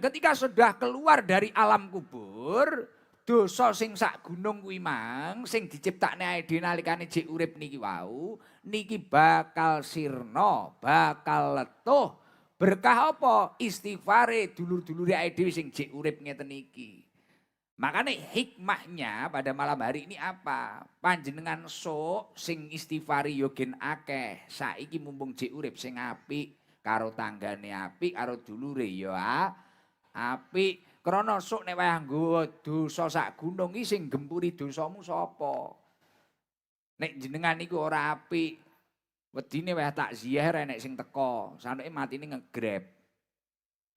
Ketika sudah keluar dari alam kubur, dosa sing sak gunung kuwi mang sing diciptakne ae nalikane jek urip niki wau, niki bakal sirna, bakal letuh. Berkah apa? Istighfare dulur-dulure ae dhewe sing jek urip ngeten iki. Makanya hikmahnya pada malam hari ini apa? Panjenengan sok sing istighfari yogen akeh. Saiki mumpung jek urip sing apik karo tanggane apik karo dulure ya apik. Krana sok nek wayah nggawa dosa sak gunung iki sing gempuri dosamu sapa? Nek jenengan niku ora apik, wedine wayah takziah enek sing teka, saneke matine ngegrab.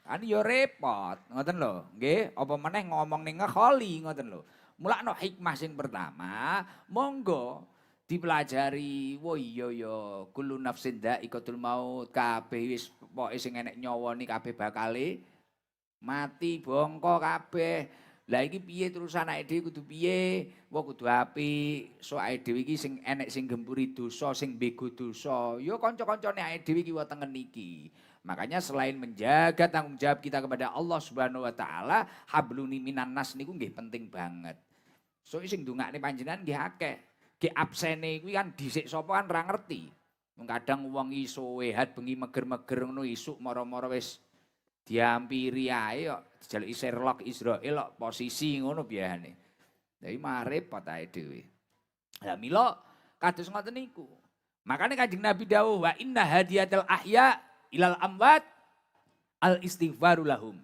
Kan ya repot, ngoten lho. Nggih, apa meneh ngomong ning ngekholi ngoten lho. Mulakno hikmah sing pertama, monggo dipelajari. Wo iya ya, kullu nafsin dha'iqatul maut. Kabeh wis pokoke sing enek nyawa ni kabeh bakale mati bongko kabeh. Lah iki piye terus anake dhewe kudu piye? Wah kudu apik. Sok awake dhewe iki sing enek sing gempuri dosa, sing bego dosa. Ya kanca-kancane awake dhewe iki wetenge iki. Makanya selain menjaga tanggung jawab kita kepada Allah Subhanahu wa taala, habluni minan nas niku nggih penting banget. So sing ndongakne panjenengan nggih akeh. Ge absene kuwi kan dhisik sapa kan ora ngerti. Wong kadang wong iso wehat bengi meger-meger ngono isuk mara-mara wis diampiri ae kok dijaluki Sherlock Israel kok posisi ngono biasane. Dadi mah repot ae dhewe. Lah mila kados ngoten niku. Makane Kanjeng Nabi dawuh wa inna hadiyatal ahya ilal amwat al istighfaru lahum.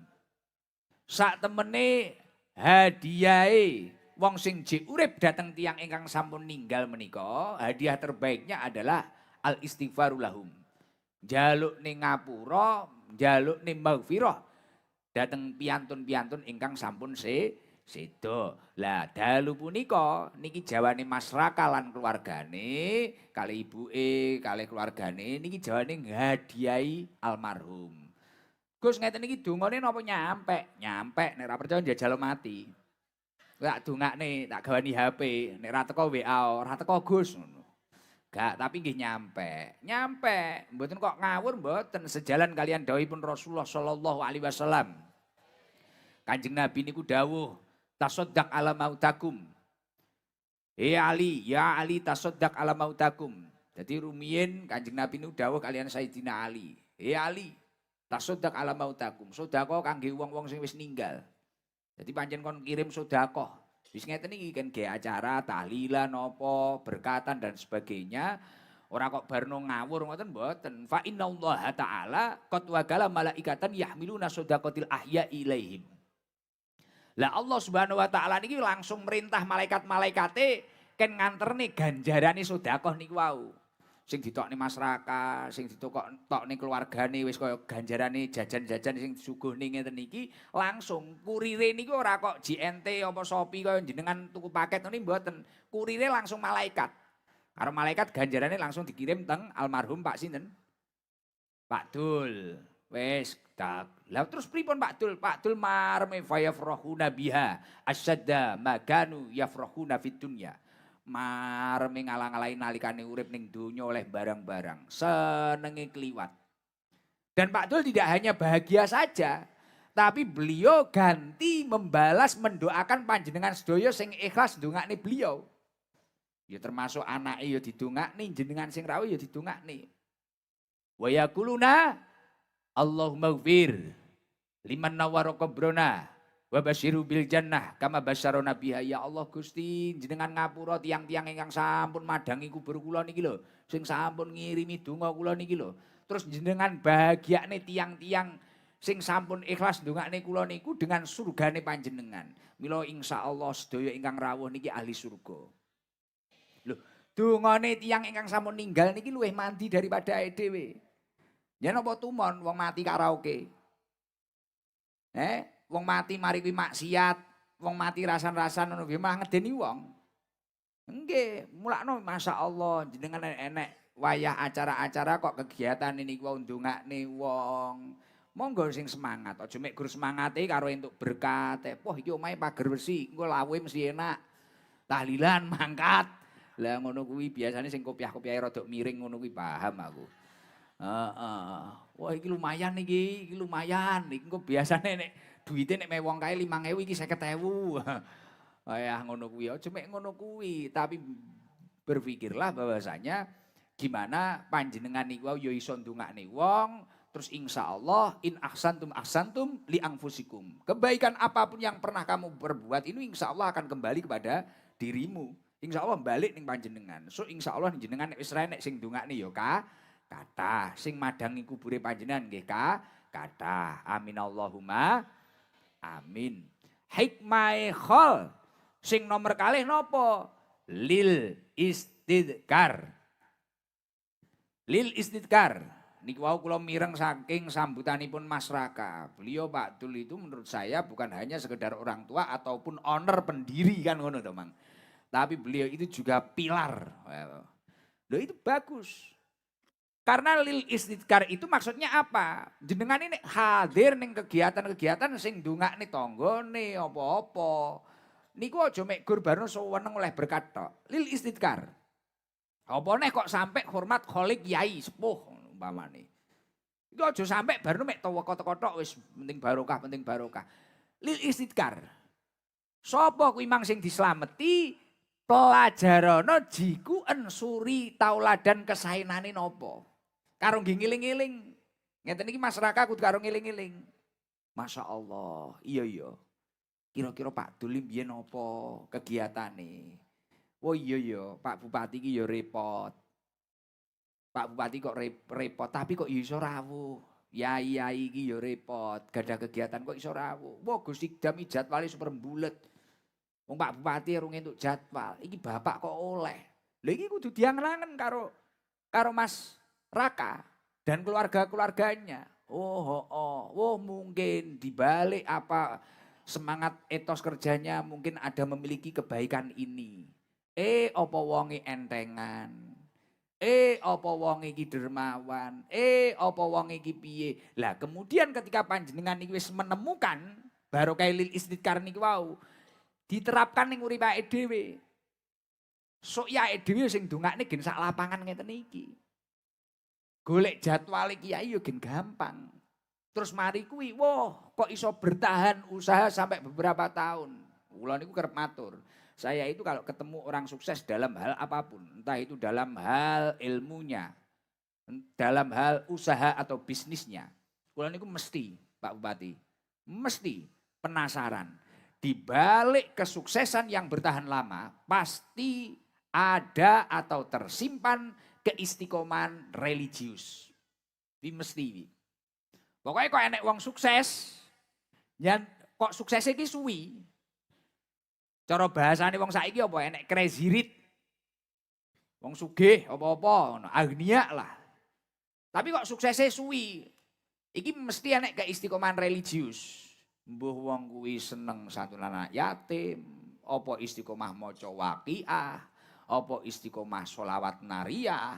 Sak temene hadiahe wong sing jek urip dateng tiyang ingkang sampun ninggal menika, hadiah terbaiknya adalah al istighfaru lahum. Jaluk ning ngapura, jaluk ning maghfirah dateng piyantun-piyantun ingkang sampun sedo. Lah dalu punika niki jawane Mas Raka lan keluargane, kali ibuke, kali keluargane niki jawane ngadiahi almarhum. Gus ngeten iki dongane napa nyampe? Nyampe nek ora percaya njajal mati. Tak dongakne, tak gawani HP, nek ora teko WA, ora teko Gus ngono. Gak, tapi nggih nyampe. Nyampe, mboten kok ngawur mboten sejalan kalian dawuhipun Rasulullah sallallahu alaihi wasallam. Kanjeng Nabi niku dawuh, tasaddaq ala mautakum. Ya Ali tasaddaq ala mautakum. Jadi rumiyin Kanjeng Nabi niku dawuh kalian Sayyidina Ali. Ali, tasaddaq ala mautakum. Sedekah kangge wong-wong sing wis ninggal. Jadi pancen kon kirim sedekah. Wis ngeten iki kan ge acara tahlilan apa, berkatan dan sebagainya. Ora kok barno ngawur ngoten mboten. Fa innallaha ta'ala qad wagala malaikatan yahmiluna shadaqatil ahya ilaihim. Lah Allah Subhanahu wa taala niki langsung merintah malaikat-malaikate ken nganterne ganjarane sedekah niku wau. Sing ditokne masyarakat, sing ditokne keluargane wis kaya ganjarane jajan-jajan sing disuguhne ngeten iki langsung kurire niku ora kok JNT apa Shopee kaya jenengan tuku paket ngene mboten. Kurire langsung malaikat. Karo malaikat ganjarane langsung dikirim teng almarhum Pak sinten? Pak Dul. Wes tak. Lah terus pripun Pak Dul? Pak Dul marme fayafrahuna biha asyadda maganu yafrahuna fid dunya. Marme ngalang-alain nalikane urip ning donya oleh barang-barang. Senenge kliwat. Dan Pak Dul tidak hanya bahagia saja, tapi beliau ganti membalas mendoakan panjenengan sedaya sing ikhlas ndongakne beliau. Ya termasuk anake ya didongakne, jenengan sing rawuh ya didongakne. Wa yaquluna Allahumma ighfir liman nawwara qabrona wa basyiru bil jannah kama basyarona biha. Ya Allah Gusti, jenengan ngapura tiang-tiang ingkang sampun madangi kubur kula niki lho, sing sampun ngirimi donga kula niki lho. Terus jenengan bahagiane tiang-tiang sing sampun ikhlas ndongakne kula niku dengan surgane panjenengan. Mila insyaallah sedaya ingkang rawuh niki ahli surga. Lho, dongane tiang ingkang sampun ninggal niki luwih mandi daripada awake dhewe. Ya napa tumon wong mati karaoke. Wong mati mari kuwi maksiat, wong mati rasan-rasan ngono kuwi malah ngedeni wong. Nggih, mulakno masyaallah jenengan enek wayah acara-acara kok kegiatan ini wong ndongakne wong. Monggo sing semangat, aja mek gur semangate karo entuk berkat. Wah iki omahe pager besi, engko lawe mesti enak. Tahlilan mangkat. Lah ngono kuwi biasane sing kopiah-kopiahe rada miring ngono kuwi paham aku. Heeh. Wah iki lumayan iki lumayan. Iki engko biasane nek duite nek me wong kae 5.000 iki 50.000. Ya ngono kuwi aja mek ngono kuwi, tapi berpikirlah bahwasanya gimana panjenengan niku ya iso ndongakne wong, terus insya Allah in ahsantum li anfusikum. Kebaikan apapun yang pernah kamu perbuat ini insya Allah akan kembali kepada dirimu. Insya Allah balik ning panjenengan. So insya Allah jenengan nek wis nek sing ndongakne ya kathah, sing madangi kubure panjenengan nggih kathah. Amin Allahumma amin. Hikmah khol sing nomor kalih napa? Lil istidkar. Lil istidkar. Niki wau kula mireng saking sambutanipun Mas Raka. Beliau Pak Dul itu menurut saya bukan hanya sekedar orang tua ataupun owner pendiri kan ngono to, Mang. Tapi beliau itu juga pilar. Loh itu bagus. Karena lil istidkar itu maksudnya apa? Jenengan ini hadir ning kegiatan-kegiatan sing ndongakne tanggane apa-apa. Niku aja mek gur barno seweneng oleh berkat tok. Lil istidkar. Apa nek kok sampai hormat kholik yai sepuh umpamane. Iku aja sampai barno mek teko-teko tok wis penting barokah. Lil istidkar. Sapa kuwi mang sing dislameti pelajarana jiku ensuri tauladan kesaenane napa? Karo nggih ngiling-ngiling. Ngeten iki masyarakat kudu karo ngiling-ngiling. Masya Allah, iya. Kira-kira Pak Dul mbiyen apa kegiatane? Oh iya, Pak Bupati iki ya repot. Pak Bupati kok repot, tapi kok iso rawuh. Yai iki ya repot, gadah kegiatan kok iso rawuh. Wah Gusti Dami jadwale super mbulet. Wong Pak Bupati urung entuk jadwal, iki bapak kok oleh. Lha iki kudu diangen-angen karo Mas Raka dan keluarga-keluarganya. Oh, mungkin dibalik apa semangat etos kerjanya mungkin ada memiliki kebaikan ini. Apa wonge entengan. Apa wonge iki dermawan. Apa wonge iki piye. Lah kemudian ketika panjenengan iki wis menemukan barokah lil istidkar niki wau diterapkan ning uripe awake dhewe. Sok ya awake dhewe sing ndongakne gen sak lapangan ngeten iki. Golek jadwal kiai yo gen gampang. Terus mari kuwi, wah kok iso bertahan usaha sampai beberapa tahun. Kula niku kerep matur. Saya itu kalau ketemu orang sukses dalam hal apapun, entah itu dalam hal ilmunya, dalam hal usaha atau bisnisnya. Kula niku mesti, Pak Bupati, mesti penasaran. Di balik kesuksesan yang bertahan lama, pasti ada atau tersimpan keistiqomahan religius. Ini mesti. Pokoknya kok enek wong sukses, yang kok suksesnya ki suwi. Cara bahasane wong saiki apa enek crazy rich. Wong sugih apa-apa, agniak lah. Tapi kok suksesnya suwi. Iki mesti enek keistiqomahan religius. Mbuh wong kuwi seneng santunan anak yatim, apa istiqomah maca waqiah, apa istiqomah sholawat nariyah,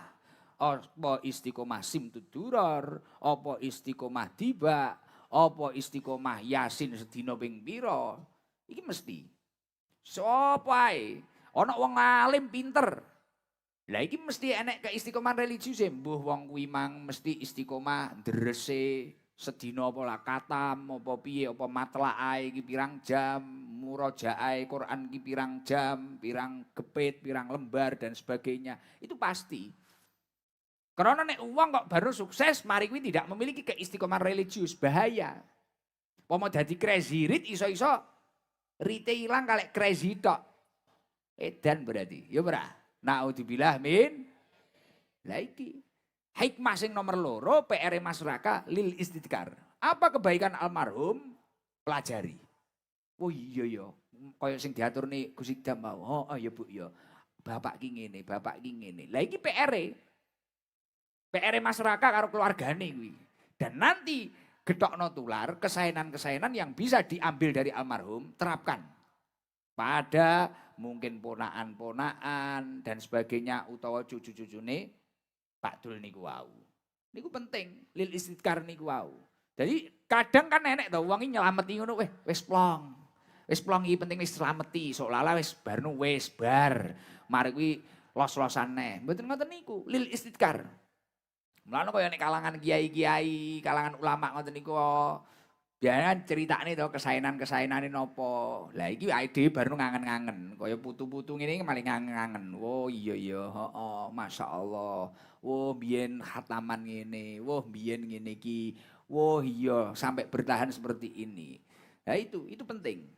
apa istiqomah simtuduror, apa istiqomah tiba, apa istiqomah yasin sedina ping pira. Iki mesti. Sapa ae ana wong alim pinter. Lah iki mesti enek keistiqomahan religius mbuh wong kuwi mang mesti istiqomah drese sedina apa lah katam apa piye apa matlaae iki pirang jam, murajaae Quran iki pirang jam, pirang gepit, pirang lembar dan sebagainya. Itu pasti. Karena nek uang kok baru sukses, mari kuwi tidak memiliki keistiqomahan religius, bahaya. Pomo dadi crazy rich iso-iso rite ilang kalek crazy tok. Edan berarti. Ya ora? Naudzubillah min. Lah iki hikmah sing nomor loro PR Mas Raka lil istidkar. Apa kebaikan almarhum? Pelajari. Oh iya ya, kaya sing diaturne Gus Idam mau. Oh ya Bu ya. Bapak ki ngene, bapak ki ngene. Lah iki PR Mas Raka karo keluargane kuwi. Dan nanti getokno tular kesaenan-kesaenan yang bisa diambil dari almarhum terapkan pada mungkin ponaan-ponaan dan sebagainya utawa cucu-cucune Pak Dul niku wau. Niku penting lil istidkar niku wau. Jadi kadang kan enek to wong iki nyelameti ngono wis plong. Wis plong iki penting wis slameti, sok lala wis barno wis bar. Mari kuwi los-losan neh. Mboten ngoten niku lil istidkar. Mulane kaya nek kalangan kiai-kiai, kalangan ulama ngoten niku Biasanya ceritane to kesaenan-kesaenane nopo. Lah iki awake dhewe baru ngangen-ngangen. Kaya putu-putu ngene iki malah ngangen-ngangen. Oh iya iya, heeh, masyaallah. Oh biyen khataman ngene. Wah biyen ngene iki. Wah iya sampai bertahan seperti ini. Nah itu penting.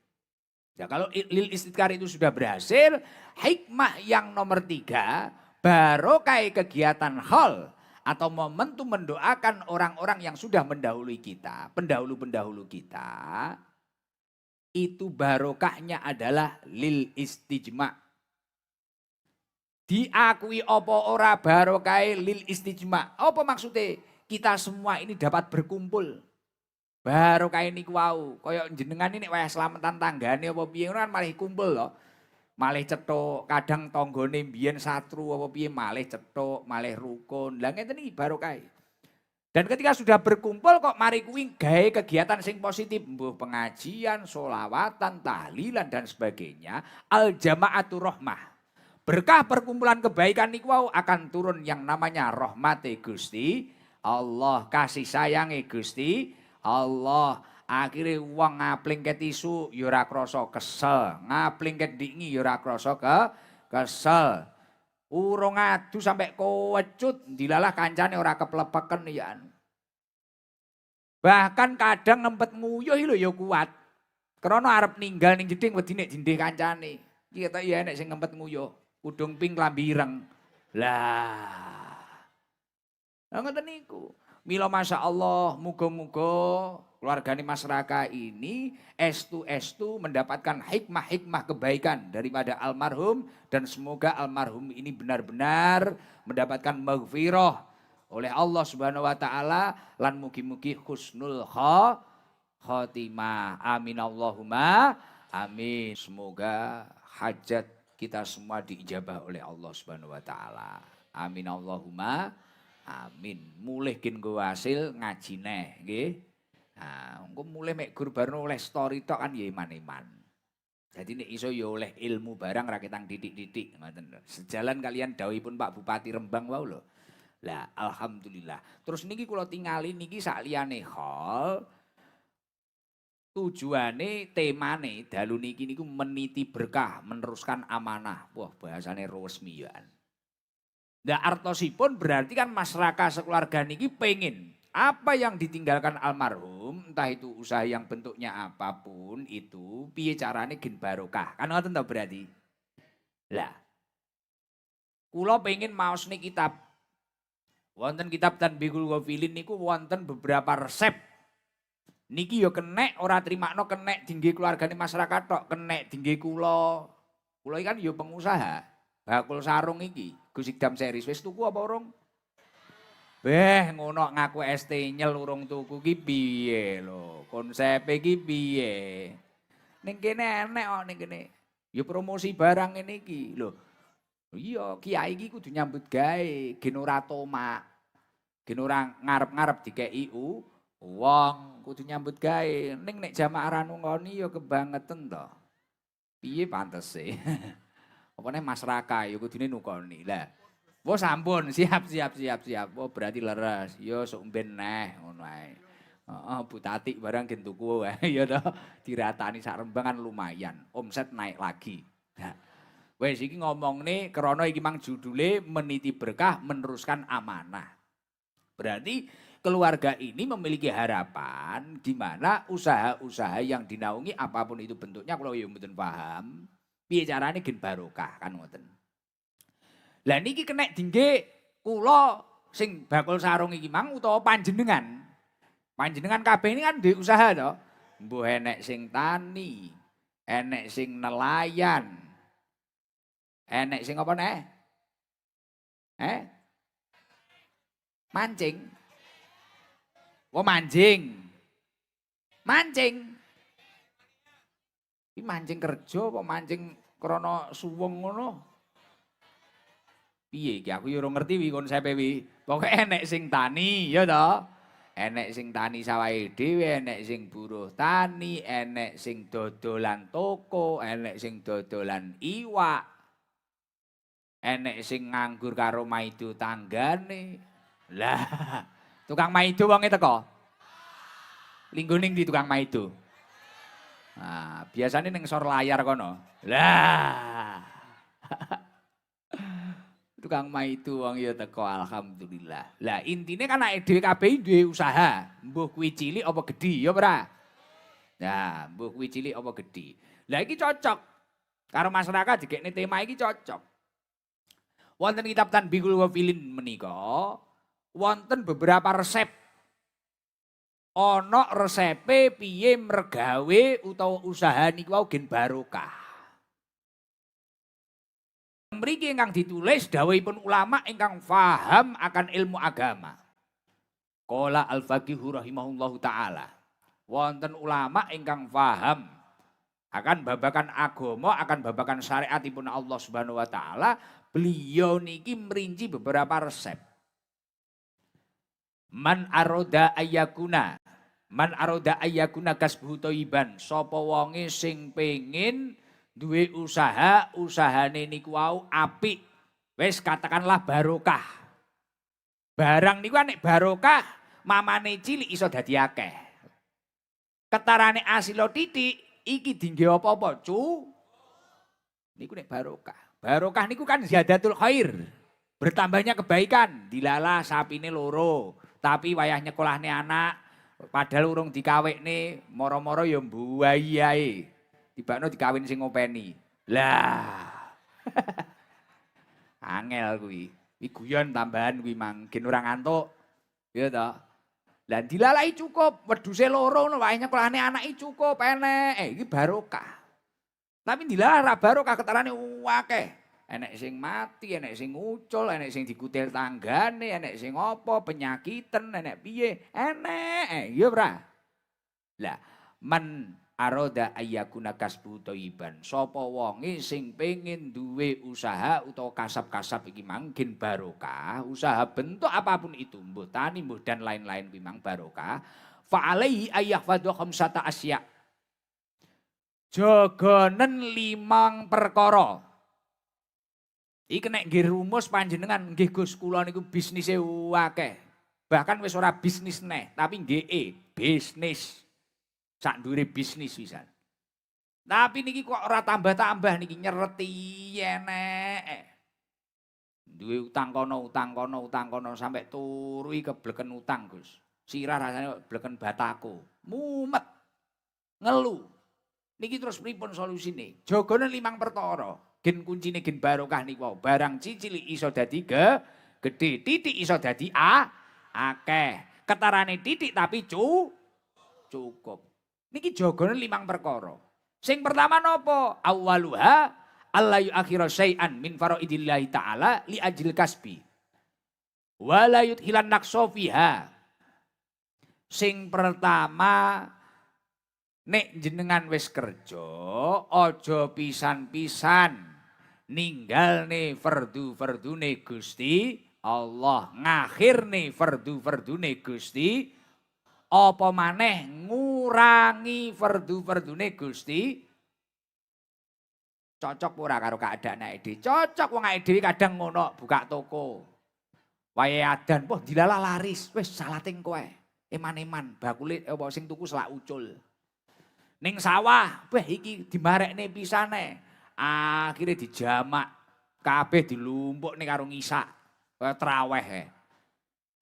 Ya kalau lil istidkar itu sudah berhasil, hikmah yang nomor 3, barokah kegiatan hal atau momentum mendoakan orang-orang yang sudah mendahului kita, pendahulu-pendahulu kita, itu barokahnya adalah lil istijma. Diakui apa ora barokah lil istijma. Apa maksudnya? Kita semua ini dapat berkumpul. Barokah niku wau, kaya jenengan ini wayah selamatan tanggane apa piye kan malah kumpul loh. Malih cethuk, kadang tanggane mbiyen satru apa piye malih cethuk, malih rukun. Lah ngeten iki barokah. Dan ketika sudah berkumpul kok mari kuwi gawe kegiatan sing positif, mbuh pengajian, sholawatan, tahlilan dan sebagainya, al jamaatur rahmah. Berkah perkumpulan kebaikan niku wau akan turun yang namanya rahmate Gusti Allah, kasih sayange Gusti Allah. Akhirnya wong ngapling ke tisu ya ora krasa kesel, ngapling ke dingi ya ora krasa kesel. Urung adu sampai kewecut dilalah kancane ora keplepeken ya. Bahkan kadang ngempet nguyuh lho ya kuat. Krana arep ninggal ning jeding wedi nek dindih kancane. Iki ketok ya enek sing ngempet nguyuh, udung ping klambi ireng. Lah. Lah ngoten niku. Mila masyaallah muga-muga keluargane Mas Raka ini estu-estu mendapatkan hikmah-hikmah kebaikan daripada almarhum dan semoga almarhum ini benar-benar mendapatkan maghfirah oleh Allah Subhanahu wa taala lan mugi-mugi husnul khotimah. Amin Allahumma amin. Semoga hajat kita semua diijabah oleh Allah Subhanahu wa taala. Amin Allahumma amin. Mulih kin nggo hasil ngaji neh nggih. Nah, engko mulih mek gur barno oleh story tok kan ya iman-iman. Jadi nek iso ya oleh ilmu barang ra ketang titik-titik ngoten lho. Sejalan kalian dawuhipun Pak Bupati Rembang wau lho. Lah alhamdulillah. Terus niki kula tingali niki sakliyane hall tujuane temane dalu niki niku meniti berkah, meneruskan amanah. Wah, bahasane resmi ya. Nah artosipun berarti kan masyarakat sekeluarga niki pengen apa yang ditinggalkan almarhum, entah itu usaha yang bentuknya apapun itu, piye carane gen barokah. Kan ngoten to berarti. Lah, kula pengen maos nih kitab. Wonten kitab Tanbihul Ghafilin niku wonten beberapa resep. Niki yo kenek ora trimakno kenek dingge keluargane masyarakat tok, kenek dingge kula. Kula iki kan yo pengusaha. Bakul sarung iki, Gus Idam series wis tuku apa urung? Beh ngono ngaku ST nyel urung tuku ki piye lho? Konsepe ki piye? Ning kene enek kok ning kene. Ya promosi barang ngene iki lho. Iya, kiai iki kudu nyambut gawe, gen ora tomak. Gen ora ngarep-ngarep dikeki wong, kudu nyambut gawe. Ning nek jamaah ra nungoni ya kebangetan to. Piye pantese? Apa nih Mas Raka ya kudune nukoni. Lah. Wah sampun, siap. Oh berarti leres. Yo sok mben neh ngono ae. Heeh, Bu Tati barang gen tuku wae ya toh. Diratani sak Rembang kan lumayan. Omset naik lagi. Nah, wes iki ngomongne krana iki mang judule meniti berkah meneruskan amanah. Berarti keluarga ini memiliki harapan di mana usaha-usaha yang dinaungi apapun itu bentuknya kalau ya mboten paham. Piye carane gen barokah kan ngoten. Lah niki kenek dingge kula sing bakul sarung iki mang utawa panjenengan. Panjenengan kabeh ini kan duwe usaha to. Mbuh enek sing tani, enek sing nelayan. Enek sing apa neh? Mancing. Oh mancing. Mancing. Iki mancing kerja apa mancing krana suweng ngono? Piye iki aku ya ora ngerti wi konsepe wi. Pokoke enek sing tani ya to. Enek sing tani sawahe dhewe, enek sing buruh tani, enek sing dodolan toko, enek sing dodolan iwak. Enek sing nganggur karo maido tanggane. Lah, tukang maido wonge teko. Lingguning di tukang maido. Nah, biasanya ning sor layar kono. Lah. Tukang maido wong ya teko alhamdulillah. Lah intine kan awake dhewe kabeh duwe usaha. Mbuh kuwi cilik apa gedhi ya ora? Nah, mbuh kuwi cilik apa gedhi. Lah iki cocok karo masyarakat dikekne tema iki cocok. Wonten kitab Tanbihul Ghafilin menika wonten beberapa resep. Ana resepe piye mergawe utawa usaha niku wau gen barokah. Mriki ingkang ditulis dawuhipun ulama ingkang faham akan ilmu agama. Qala al-faqihu rahimahullahu taala. Wonten ulama ingkang faham akan babakan agama, akan babakan syariatipun Allah Subhanahu wa taala, beliau niki merinci beberapa resep. Man aroda ayyakuna kasbuhu thayyiban. Sapa wonge sing pengin duwe usaha, usahane niku wau apik. Wis katakanlah barokah. Barang niku nek barokah, mamane cilik iso dadi akeh. Ketarane asilo titik, iki dingge apa-apa, niku nek barokah. Barokah niku kan ziyadatul khair. Bertambahnya kebaikan. Dilala sapine loro, tapi wayah nyekolahne anak, padahal urung dikawekne, moro-moro ya mbuahi ae. Tibakno dikawin sing ngopeni. Lah. Angel kuwi. Iki guyon tambahan kuwi mang gen ora ngantuk. Ya toh. Lah dilalai cukup, wedhuse loro ngono wae nyekolahne anake cukup enek. Iki barokah. Tapi dilarang barokah ketarane akeh. Enek sing mati, enek sing ngucul, enek sing dikutil tanggane, enek sing apa penyakitan, enek piye, enek. Ya ora. Lah, man aroda ayyakuna kasbu thayyiban. Sapa wonge sing pengin duwe usaha utawa kasab-kasab iki mangkin barokah, usaha bentuk apapun itu, mbuh tani, mbuh dan lain-lain kuwi mang barokah, fa alaihi ayyahfadhu khamsata asya. Jogonen 5 perkara. Iki nek nggih rumus panjenengan nggih Gus kula niku bisnise akeh. Bahkan wis ora bisnis neh, tapi nggih bisnis. Sak ndure bisnis pisan. Tapi niki kok ora tambah-tambah niki nyereti enek. Duwe utang kono sampai turu kebleken utang, Gus. Sirah rasane bleken batako. Mumet. Ngelu. Niki terus pripun solusine? Jogone 5 perkara. Gen kuncine gen barokah niku wau. Barang cilik iso dadi gedhe, titik iso dadi akeh. Ketarane titik tapi cukup. Niki jogone 5 perkara. Sing pertama napa? Awwaluha alla yu'akhira syai'an min faraidillahi ta'ala li ajil kasbi. Wa la yudhilan naqsa fiha. Sing pertama nek jenengan wis kerja, aja pisan-pisan ninggalne fardu-fardune Gusti Allah, ngakhirne fardu-fardune Gusti, apa maneh ngurangi fardu-fardune Gusti. Cocok ora karo keadaan awake dhewe? Cocok, wong awake dhewe kadang ngono, buka toko. Wayahe adan, wah dilalah laris, wis salating kowe. Eman-eman bakule apa sing tuku selak ucul. Ning sawah, wah iki dimarekne pisane. Akhirnya dijamak, kabeh dilumpuk nih karo ngisak, traweh.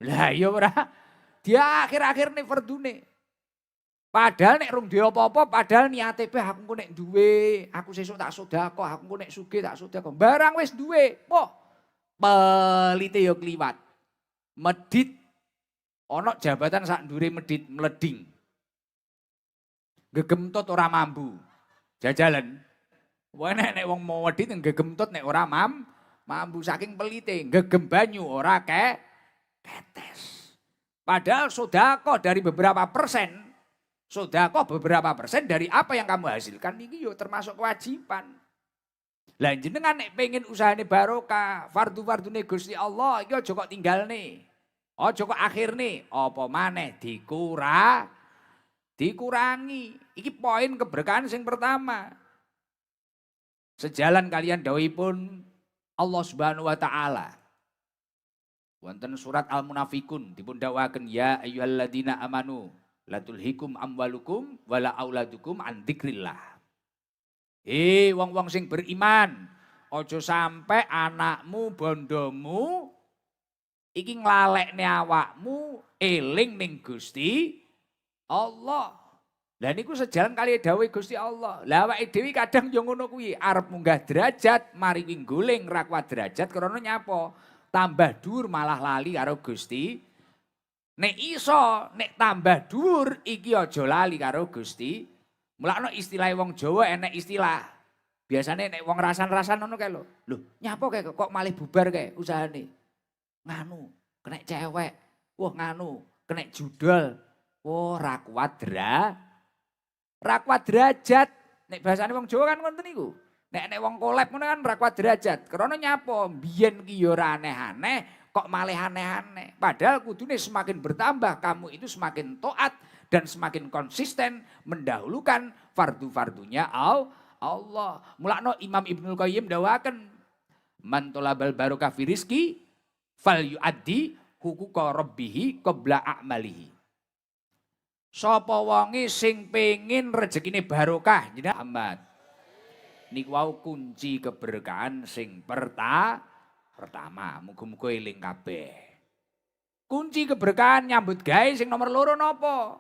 Lah iya ora, dia akhir-akhir nih fardune. Padahal nek rung duwe apa-apa, padahal niate aku engko nek duwe, aku sesuk tak sedekah, aku engko nek sugih tak sedekah. Barang wis duwe, poh pelite ya kliwat. Medit ana jabatan sak ndure medit mleding. Gegemtot ora mambu. Jajalan. Wah nek wong mau wedhit ngegemtut nek ora mambu saking pelite, ngegem banyu ora ketes. Padahal sedekah dari beberapa persen, dari apa yang kamu hasilkan iki yo termasuk kewajiban. Lah jenengan nek pengen usahane barokah, fardu-fardune Gusti Allah iki aja kok tinggalne. Aja kok akhirne, apa maneh dikurangi. Iki poin keberkahan sing pertama. Sejalan kalian dawuhipun Allah Subhanahu wa taala. Wonten surat Al-Munafikun dipun dawuhaken ya ayyuhalladzina amanu La tulhikum amwalukum wala auladukum an dzikrillah. Wong-wong sing beriman, aja sampai anakmu, bondomu iki nglalekne awakmu eling ning Gusti Allah. Lah niku sejalan kali dawuh Gusti Allah. Lah awake dhewe kadang yo ngono kuwi, arep munggah derajat, mari kuwi ngguling ra kuat derajat krana nyapa? Tambah dhuwur malah lali karo Gusti. Nek iso, nek tambah dhuwur iki aja lali karo Gusti. Mulakno istilah wong Jawa enek istilah. Biasane nek wong rasan-rasan ngono kae lho. Lho, nyapa kae kok malih bubar kae usahane? Nganu, kena cewek. Wah nganu, kena judol. Wah ra kuat derajat. Nek bahasane wong Jawa kan ngoten niku. Nek wong kolep ngono kan ra kuat derajat. Krana nyapa? Biyen ki ya ora aneh-aneh, kok malih aneh-aneh. Padahal kudune semakin bertambah kamu itu semakin taat dan semakin konsisten mendahulukan fardu-fardunya Allah. Mulakno Imam Ibnul Qayyim dawaken man talabal barokah fi rizki fal yuaddi huquqa rabbih qabla a'malihi. Sapa wonge sing pengin rezekine barokah jenengan Muhammad. Niku wau kunci keberkahan sing pertama. Muga-muga eling kabeh. Kunci keberkahan nyambut gawe sing nomor loro napa?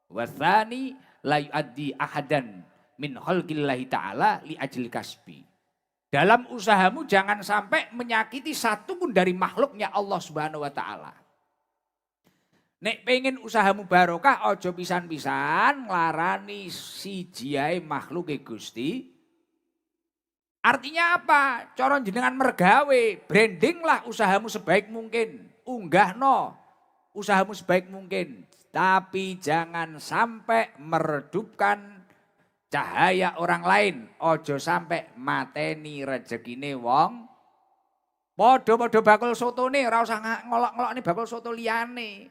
Wasani la yuaddi ahadan min khalqillahi ta'ala li ajli kasbi. Dalam usahamu jangan sampai menyakiti satu pun dari makhluknya Allah Subhanahu wa taala. Nek pengen usahamu barokah ojo pisan-pisan nglarani siji ae makhluke Gusti. Artinya apa? Cara jenengan mergawe, brandinglah usahamu sebaik mungkin. Unggahno usahamu sebaik mungkin. Tapi jangan sampai meredupkan cahaya orang lain. Ojo sampai mateni rezekine wong. Podo-podo bakul sotone, ora usah ngolok-ngolok nih bakul soto liyane.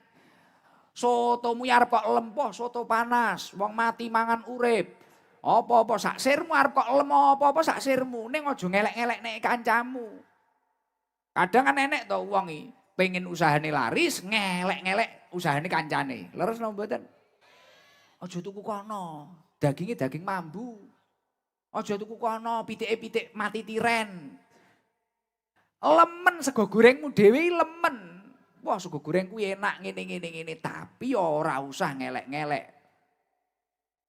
Sotomu arep kok lempoh, soto panas, wong mati mangan urip. Apa-apa sak sirmu arep kok lemo, apa-apa sak sirmu. Ning aja ngelek-ngelek nek kancamu. Kadang kan enek to wong iki pengen usahane laris, ngelek-ngelek usahane kancane. Leres napa mboten? Aja tuku kono, daginge daging mambu. Aja tuku kono, pitike-pitik mati tiren. Lemen sego gorengmu dhewe lemen. Wah sego goreng kuwi enak ngene, tapi ora usah ngelek-ngelek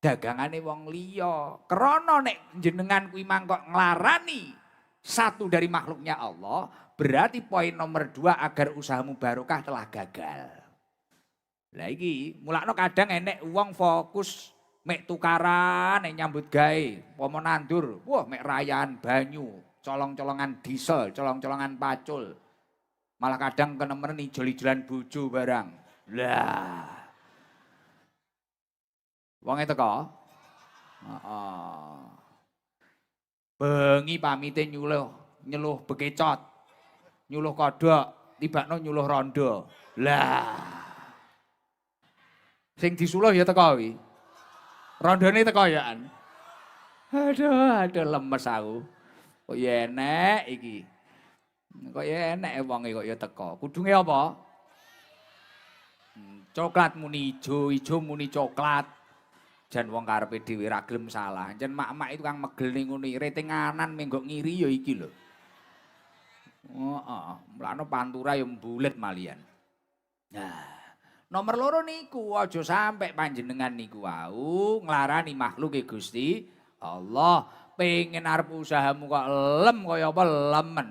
dagangane wong liya. Krana nek jenengan kuwi mangkok nglarani satu dari makhluknya Allah, berarti poin nomor 2 agar usahamu barokah telah gagal. Lah iki mulakno kadang enek wong fokus mek tukaran nek nyambut gawe, pomo nandur, wah mek rayaan banyu, colong-colongan diesel, colong-colongan pacul. Malah kadang kenemen ijol-ijolan bojo barang. Lah. Wong teko? Heeh. Bengi pamite nyuluh bekecot. Nyuluh kodhok, tibakno nyuluh rondo. Lah. Sing disuluh ya teko kuwi. Rondone teko ya an. Aduh lemes aku. Kok ya enek iki. Kok ya enek wonge kok ya teko. Kudunge apa? Coklat muni ijo muni coklat. Jan wong karepe dhewe ra gelem salah. Jan mak-mak itu kang megel ning ngene retinganan menggok ngiri ya iki lho. Heeh, mulane pantura ya mbulet malian. Nah, nomor loro niku aja sampe panjenengan niku wau nglarani makhluke Gusti Allah. Pengen arep usahamu kok lem kaya apa lemen.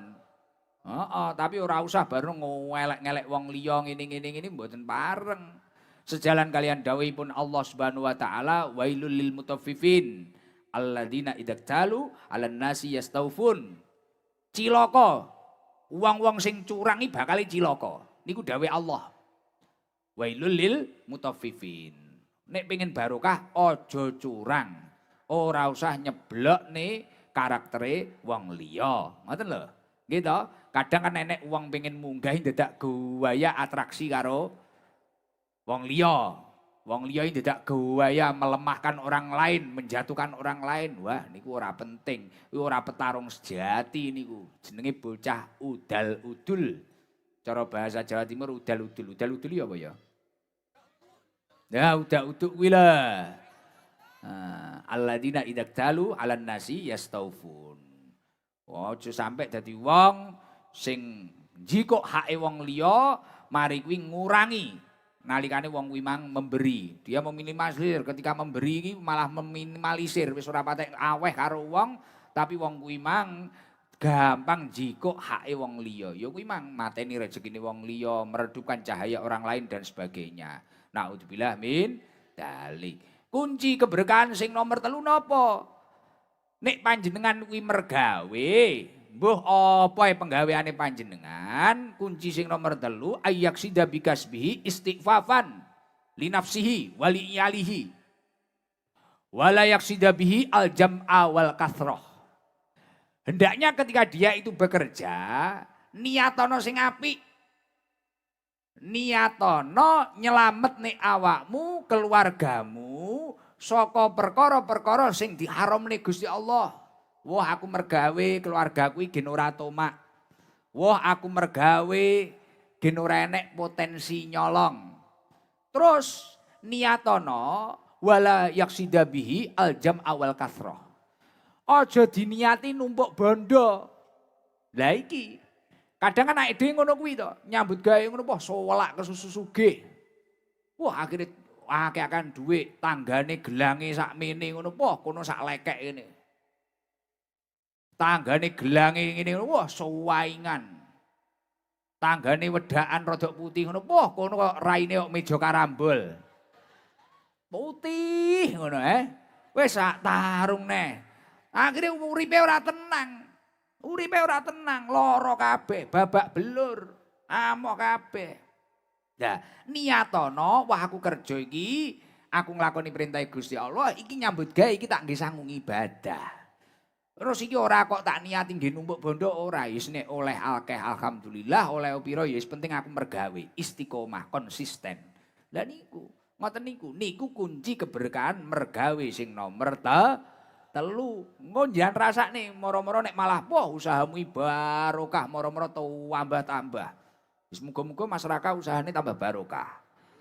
Tapi ora usah baru ngelek-ngelek wong liya ngene mboten pareng. Sejalan kalian dawuhipun Allah Subhanahu wa taala, wailul lil mutaffifin alladzina idzalu 'alan nasi yastaufun. Cilaka wong-wong sing curangi bakal cilaka. Niku dawuh Allah. Wailul lil mutaffifin. Nek pengen barokah aja curang. Ora usah nyeblokne karaktere wong liya. Ngoten lho. Nggih to? Kadang kan nenek uang pengen munggahin dadak gaya atraksi karo wong liya. Wong liya ini dadak gaya melemahkan orang lain, menjatuhkan orang lain. Wah, niku ora penting. Niku ora petarung sejati niku. Jenenge bocah udal-udul. Cara bahasa Jawa Timur udal-udul. Udal-udul ya apa ya? Ya udah uduk kuwi lah. Alladzina idza talu 'alan nasi yastaufun. Aja sampe dadi wong sing njikuk hake wong liya mari kuwi ngurangi nalikane wong kuwi mang memberi. Dia meminimalisir ketika memberi iki malah meminimalisir wis ora patek aweh karo wong tapi wong kuwi mang gampang njikuk hake wong liya. Ya kuwi mang mateni rezekine wong liya, meredupkan cahaya orang lain dan sebagainya. Naudzubillah min dzalik. Kunci keberkahan sing nomor 3 napa? Nek panjenengan kuwi mergawe, mbuh apa penggaweane panjenengan, kunci sing nomor 3 ayyaksida bikasbihi istighfafan li nafsihi wa li iyalihi. Wala yaksida bihi al jam'a wal kathrah. Hendaknya ketika dia itu bekerja, niatono sing apik. Niatono nyelamet nek awakmu, keluargamu saka perkara-perkara sing diharamne Gusti Allah. Wah aku mergawe keluargaku iki gen ora tomak. Wah aku mergawe gen ora enek potensi nyolong. Terus niatono wala yaksida bihi al jam'a wal kathrah. Aja diniati numpuk bondo. Lah iki kadang kan anak dhewe ngono kuwi to, nyambut gawe ngono wah solak kesusu sugih. Wah akhirnya akeh-akehan dhuwit, tanggane gelange sakmene ngono, wah kono sak lekek ngene. Tanggane gelange ngene wah suwaingan. Tanggane wedakan rodok putih ngono, wah kono kok raine kok meja karambol. Putih ngono wis sak tarung neh. Akhire uripe ora tenang. Uripe ora tenang, lara kabeh, babak belur, amok kabeh. Nah, niatono wah aku kerja iki, aku nglakoni perintah Gusti Allah, iki nyambut gawe iki tak nggih sanggung ibadah. Terus iki ora kok tak niati nggih numpuk bondo ora, wis nek oleh akeh alhamdulillah, oleh pira ya wis penting aku mergawe, istiqomah, konsisten. Lah niku, ngoten niku kunci keberkahan mergawe sing nomor telu. Engko njan rasane moro-moro nek malah wah usahamu barokah moro-moro tambah-tambah. Wis muga-muga masyarakat usahane tambah barokah.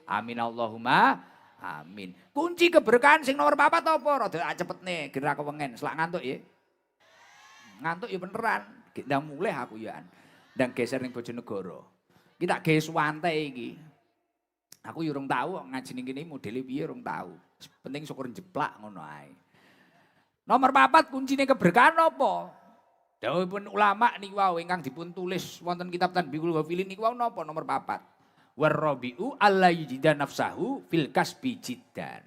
Amin Allahumma amin. Kunci keberkahan sing nomor 4 apa? Rada cepetne gerak kewengen, selak ngantuk ya. Ngantuk ya beneran. Ndang mulih aku ya. Ndang geser ning Bojonegoro. Iki tak gawe suwante iki. Aku yo urung tau ngaji ning kene modele piye urung tau. Penting syukur jeplak ngono ae. Nomor 4 kuncine keberkahan apa? Dawuhipun ulama niku wau ingkang dipun tulis wonten kitab Tanbihul Ghafilin niku wau napa nomor 4? Warabiu alla yujida nafsahu fil kasbi jiddan.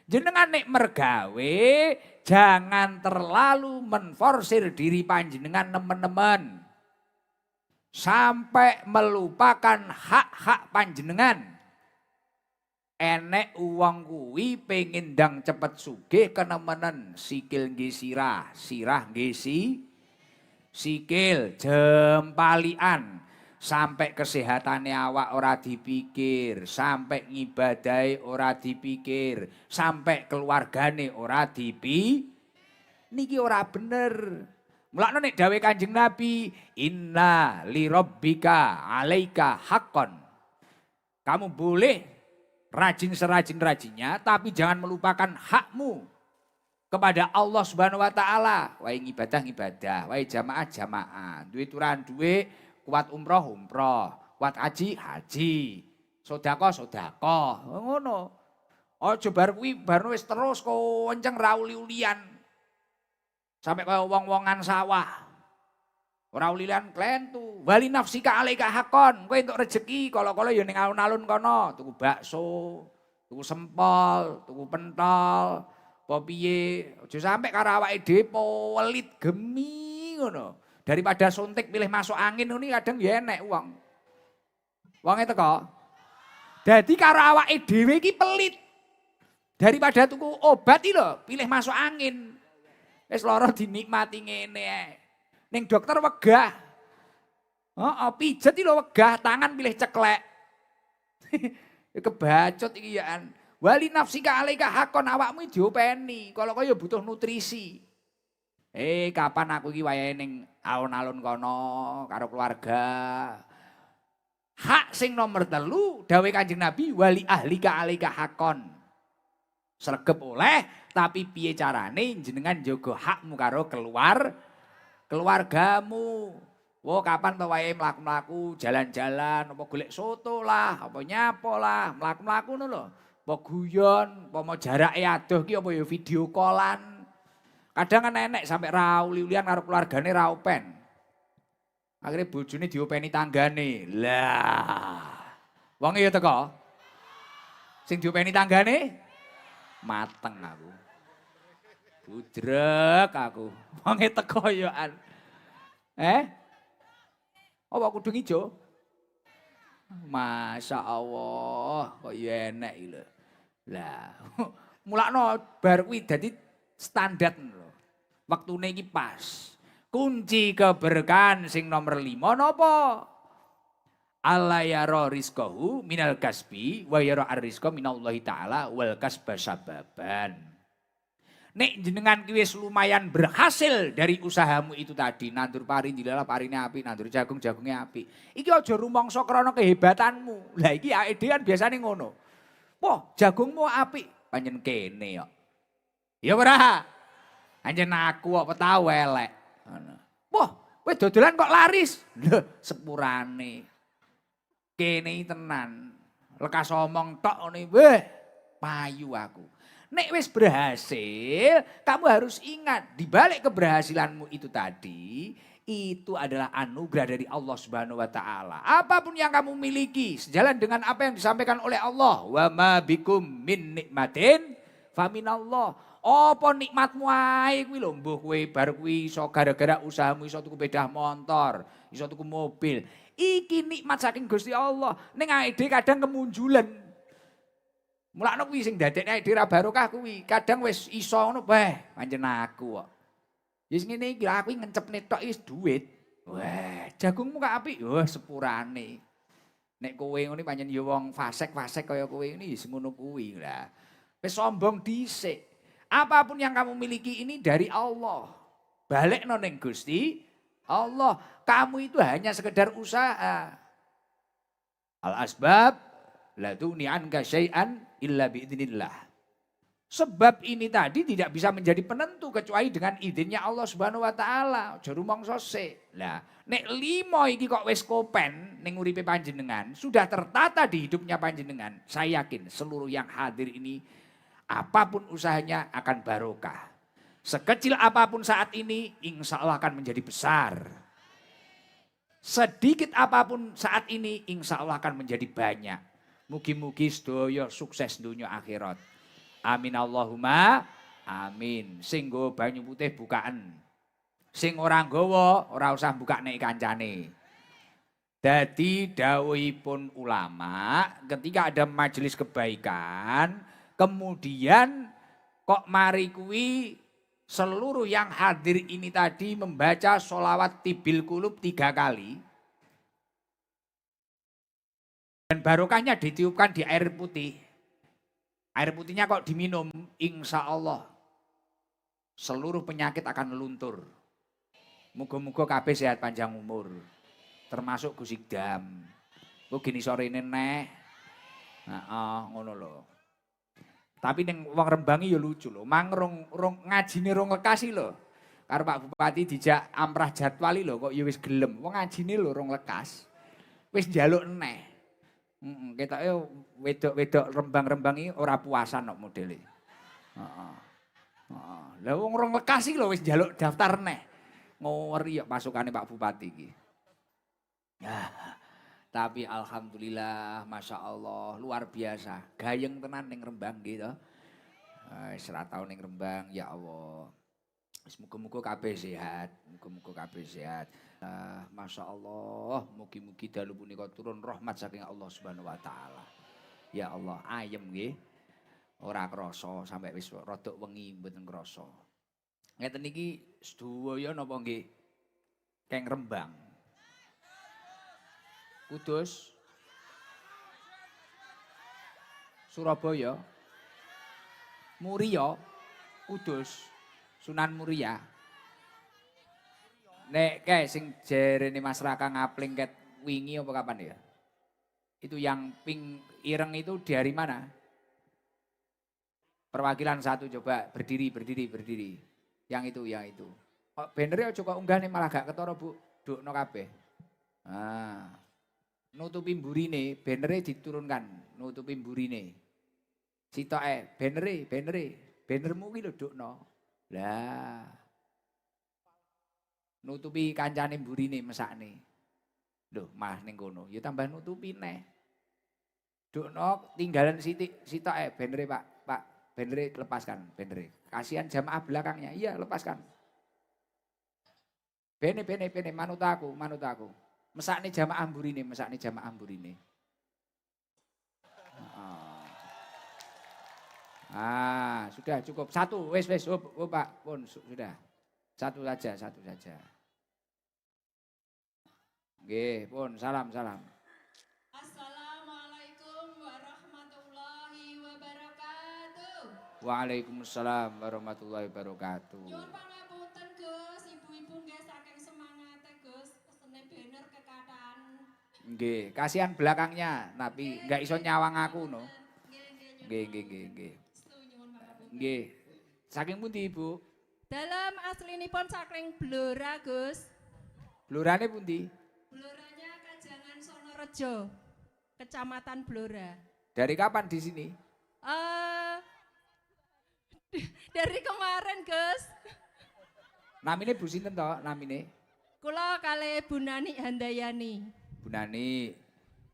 Jenengan nek mergawe jangan terlalu menforsir diri panjenengan nemen-nemen. Sampai melupakan hak-hak panjenengan. Enek uang kuwi pengen ndang cepet sugih kenemenen sikil nggih sirah nggih sikil jempalian sampai kesehatannya awak ora dipikir, sampai ngibadahe ora dipikir, sampai keluargane ora niki ora bener. Mulane nek dawuh Kanjeng Nabi, inna li rabbika 'alaika haqqan. Kamu boleh rajin serajin-rajinnya, tapi jangan melupakan hakmu kepada Allah Subhanahu wa taala. Wae ngibadah, wae jamaah, duwe turan duwe, kuat umroh, kuat haji, sedekah, ngono. Aja bar kuwi bar wis terus kenceng ra uli-ulian. Sampai kaya wong-wongan sawah. Ora ulilan klentu, wali nafsika alaika hakon, kowe entuk rezeki kala-kala ya ning alun-alun kono, tuku bakso, tuku sempol, tuku pentol, apa piye, aja sampe karo awake dhewe pelit gemi ngono. Daripada suntik pilih masuk angin ngene kadang ya enek wong. Wonge teko. Dadi karo awake dhewe iki pelit. Daripada tuku obat iki lho, pilih masuk angin. Wis lara dinikmati ngene ae. Ning dokter wegah. Heeh, pijet iki lho wegah, tangan pilih ceklek. Kebacot iki yaan. Wali nafsika alaika hakon awakmu diopeni, kalau kaya butuh nutrisi. Kapan aku iki wayahe ning alun-alun kono karo keluarga. Hak sing nomor 3 dawuh Kanjeng Nabi wali ahlika alika hakon. Sregep oleh tapi piye carane jenengan njaga hakmu karo keluargamu. Wo kapan to wae mlaku-mlaku, jalan-jalan, apa golek soto lah, apa nyapo lah, mlaku-mlaku ngono lho. Apa guyon, apa mau jarake adoh ki apa ya video callan. Kadang kan enek sampai ra uli-ulian karo keluargane ra open. Akhirnya bojone diopeni tanggane. Lah. Wong ya teko. Sing diopeni tanggane mateng aku. Budrek aku. Wong teko ya an. Apa kudu ijo? Masya Allah, kok ya enek lho. Lah, mulakno bar kuwi dadi standar lho. Waktune iki pas. Kunci keberkahan sing nomor 5 napa? Allah yara rizqahu minal kasbi wa yara ar-rizqa minallahi ta'ala wal kasba sababan. Nek jenengan ki wis lumayan berhasil dari usahamu itu tadi, nandur pari dilala parine apik, nandur jagung jagungnya apik. Iki aja rumangsa krana kehebatanmu. Lah iki awake dhewe kan biasane ngono. Wah, jagungmu apik, pancen kene kok. Ya ora? Anjen aku kok tau elek. Wah, kowe dodolan kok laris. Lho, sepurane. Kene tenan. Lekas omong tok ngene, weh, payu aku. Nek wis berhasil, kamu harus ingat di balik keberhasilanmu itu tadi, itu adalah anugerah dari Allah Subhanahu wa taala. Apapun yang kamu miliki, sejalan dengan apa yang disampaikan oleh Allah, wa ma bikum min nikmatin faminallah. Apa nikmatmu ae kuwi lho, mbuh kowe bar kuwi iso gara-gara usahamu iso tuku sepeda motor, iso tuku mobil. Iki nikmat saking Gusti Allah. Ning awake dhewe kadang kemunjulan. Mulakno kuwi sing dadekne awake dhewe ra barokah kuwi. Kadang wis iso ngono bae, pancen aku kok. Wis ngene iki aku ngencepne tok wis duit. Wah, jagungmu kok apik? Wah, sepurane. Nek kowe ngene pancen ya wong fasik-fasik kaya kowe ini wis ngono kuwi lah. Wis sombong dhisik. Apapun yang kamu miliki ini dari Allah. Balekno ning Gusti Allah. Kamu itu hanya sekedar usaha. Al-asbab la tughni anka syai'an illa biidznillah. Sebab ini tadi tidak bisa menjadi penentu kecuali dengan izinnya Allah Subhanahu wa taala. Aja rumangsa sik. Lah, nek 5 iki kok wis kopen ning uripe panjenengan, sudah tertata di hidupnya panjenengan. Saya yakin seluruh yang hadir ini apapun usahanya akan barokah. Sekecil apapun saat ini insya Allah akan menjadi besar. Sedikit apapun saat ini insya Allah akan menjadi banyak. Mugi-mugi sedaya sukses dunia akhirat. Amin Allahumma amin. Sing nggo banyu putih bukaan. Sing ora nggawa ora usah buka nek kancane. Dadi dawuhipun ulama ketika ada majelis kebaikan kemudian kok mari kuwi seluruh yang hadir ini tadi membaca sholawat tibil kulub 3 kali. Dan barokahnya ditiupkan di air putih. Air putihnya kok diminum, insya Allah seluruh penyakit akan luntur. Muga-muga kabeh sehat panjang umur. Termasuk gusigdam. Kok gini sore ini neh. Ngono lho. Tapi ning wong Rembangi ya lucu lho. Mang ngajine rong lekasi lho. Karo Pak Bupati dijak amprah jadwali lho kok ya wis gelem. Wong ngajine lho rong lekas. Wis njaluk neh. Ketoke wedok-wedok Rembang-Rembang iki ora puasan kok modele. Heeh. Heeh. Lah wong rong lekas iki lho wis njaluk daftar neh. Ngori kok pasukane Pak Bupati iki. Ya. Tapi alhamdulillah, masya Allah, luar biasa. Gayeng tenan ning Rembang gitu. Wis ra tau ning Rembang, ya Allah. Muga-muga kabeh sehat, muga-muga kabeh sehat. Masya Allah, mugi-mugi dalu punika turun rahmat saking Allah Subhanahu wa taala. Ya Allah, ayem nggih. Ora krasa sampai wis rada wengi mboten krasa. Ngeten iki sedaya napa nggih? Keng Rembang. Kudus, Surabaya, Muria, Kudus, Sunan Muria. Nek kae sing jerene Mas Raka ngapling ket wingi apa kapan ya? Itu yang pink ireng itu dari mana? Perwakilan satu coba berdiri. Yang itu. Oh, bannernya aja kok unggah nih malah gak ketara Bu. Dukno kabeh. Ah. Nutupi mburine, bannernya diturunkan, nutupi mburine. Sitoke, bannermu ki lho dukno. Lah. Nutupi kancane mburine mesakne. Loh, malah ning kono. Ya tambah nutupi neh. Dukno tinggalan sitoke bannere Pak, bannere lepaskan bannere. Kasihan jamaah belakangnya. Iya, lepaskan. Bene manut aku. Mesakne jamaah mburine. Ah, sudah cukup. Satu, wes. Oh, Pak, pun sudah. Satu saja. Nggih, pun salam. Assalamualaikum warahmatullahi wabarakatuh. Waalaikumsalam warahmatullahi wabarakatuh. Nyuwun pangapunten Gus, ibu-ibu nggih saking semangate Gus, pesene banner kekathah. Nggih, kasihan belakangnya, tapi enggak iso nyawang aku no. Nggih. Nggih. Saking pundi, Ibu? Dalam aslinipun saking Blora, Gus. Blorane pundi? Bloranya Kajangan Sonorejo, Kecamatan Blora. Dari kapan di sini? Dari kemarin, Gus. Namine Bu sinten to? Namine? Kula kalih Bu Nani Handayani. Bu Nani.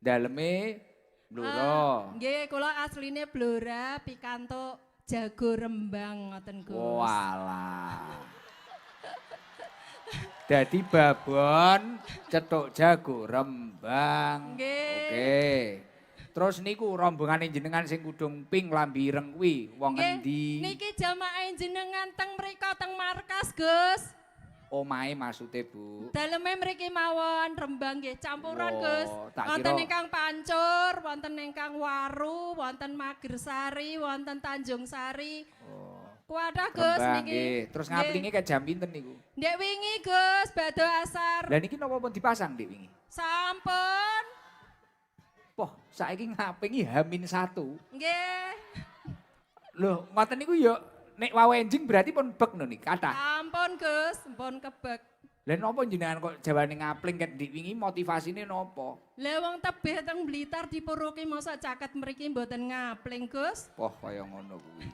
Daleme Blora. Nggih, kula asline Blora, pikantuk Jago Rembang ngoten, Gus. Walah. Dadi babon cetuk Jago Rembang. Nggih. Oke. Terus niku rombongane jenengan sing kudung pink lambi ireng kuwi wong endi? Niki jamaah jenengan teng mriko teng markas, Gus. Omahe maksude, Bu. Daleme mriki mawon Rembang nggih campuran, Gus. Tak Wonten kira ingkang Pancur, wonten ingkang Waru, wonten Magersari, wonten Tanjung Sari. Kuwathah, Gus Rembang niki. nggih. Terus ngaplinge ke jam pinten niku? Ndek wingi, Gus, badhe asar. Lah niki napa pun dipasang Dik wingi? Sampun. Poh, saiki ngaplingi H-1. Nggih. Loh, ngoten niku ya nek wawenjing berarti pun bek no nih, kathah. Ampun, Gus, mpun kebek. Lah napa jenengan kok jawane ngapling ket Dik wingi motivasine napa? Lah wong tebih teng Blitar dipuruki masa caket mriki mboten ngapling, Gus. Poh kaya ngono kuwi.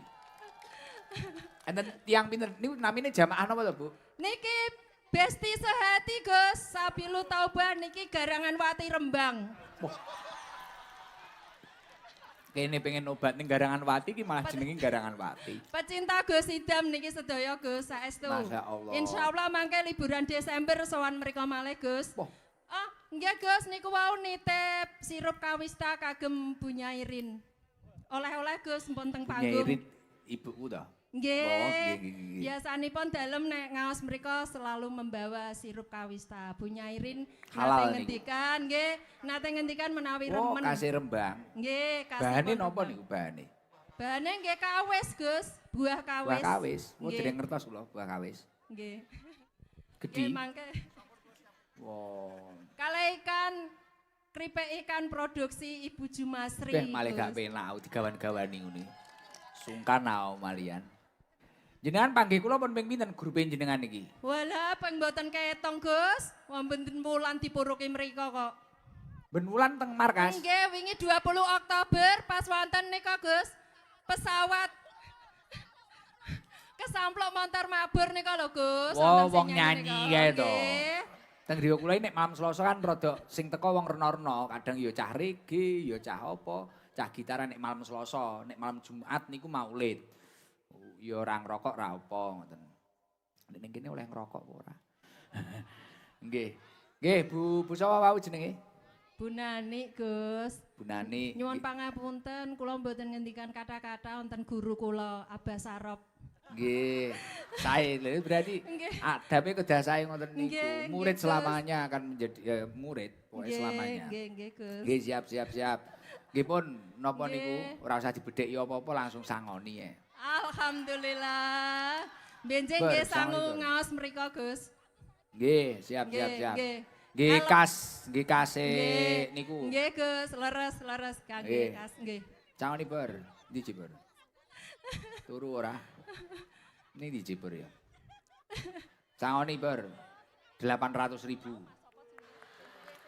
Enten tiang pinter niku namine jamaah napa to, Bu? Niki Besti Sehati, Gus. Sabilu Taubah niki Garangan Wati Rembang. Kene pengen obat ning Garangan Wati ki malah jenenge Garangan Wati. Pecinta Gus Idam niki sedaya Gus saestu. Masyaallah. Insyaallah mangke liburan Desember sowan mriko malih, Gus. Wah. Oh, nggih Gus niku wau nitip sirup kawista kagem Bu Nyairin. Oleh-oleh Gus mpun teng panggung. Nyairin ibuku to. Nggih. Oh, nggih. Biasanipun dalem nek ngaos mriko selalu membawa sirup kawista. Bu Nyairin Halal nate ngendikan, nggih, nate ngendikan menawi Oh, remen. kasih Rembang. Nggih, kasih. Bahane napa niku bahane? Bahane nggih kawis, Gus. Buah kawis. Buah kawis. Oh, Nggih. dereng ngertos kula buah kawis. Nggih. Gedhi. Nggih mangke. Wow. Kalih ikan kripik ikan produksi Ibu Jumasri. Beh malih gak Gus. penak digawan-gawani ngene. Sungkan au malian. Jenengan panggih kula pun ping pinten grupe jenengan iki? Walah, peng mboten ketong, Gus. Wonten wulan dipuruki mriko kok. Ben wulan teng markas. Nggih, wingi 20 Oktober pas wonten nika, Gus. Pesawat kesamplok montor mabur nika lho, Gus. Wow, Wonten sing wong nyanyi nika. kae to. Nggih. Teng griya kula nek malam Selasa kan rada sing teko wong rena-rena, kadang ya cah reggae, ya cah apa, cah gitaran nek malam Selasa, nek malam Jumat niku maulid. Ya ora ngrokok ra apa ngoten. Nek ning kene oleh ngrokok apa ora? Nggih. Nggih, Bu sapa wau jenenge? Bu Nani, Gus. Bu Nani. Nyuwun pangapunten, kula mboten ngendikan kata-kata wonten guru kula Abah Sarop. Nggih. Sae lho berarti Nggih. adabe kedah sae ngoten niku. Nggih, Murid Gus. selamanya akan menjadi murid pokoke selamanya. Nggih, Gus. Nggih, siap. Nggih pun napa Nggih. niku ora usah dibedheki apa-apa langsung sangoni ya. Alhamdulillah. Benjing Ber, nggih sangu sangu itu. ngaos mriko, Gus. Nggih, siap. Nggih. Nggih kas niku. Nggih Gus, leres kangge kas nggih. Cangoni ber, ndi Ciber? Turu ora? Ini di Ciber ya. Cangoni ber 800.000.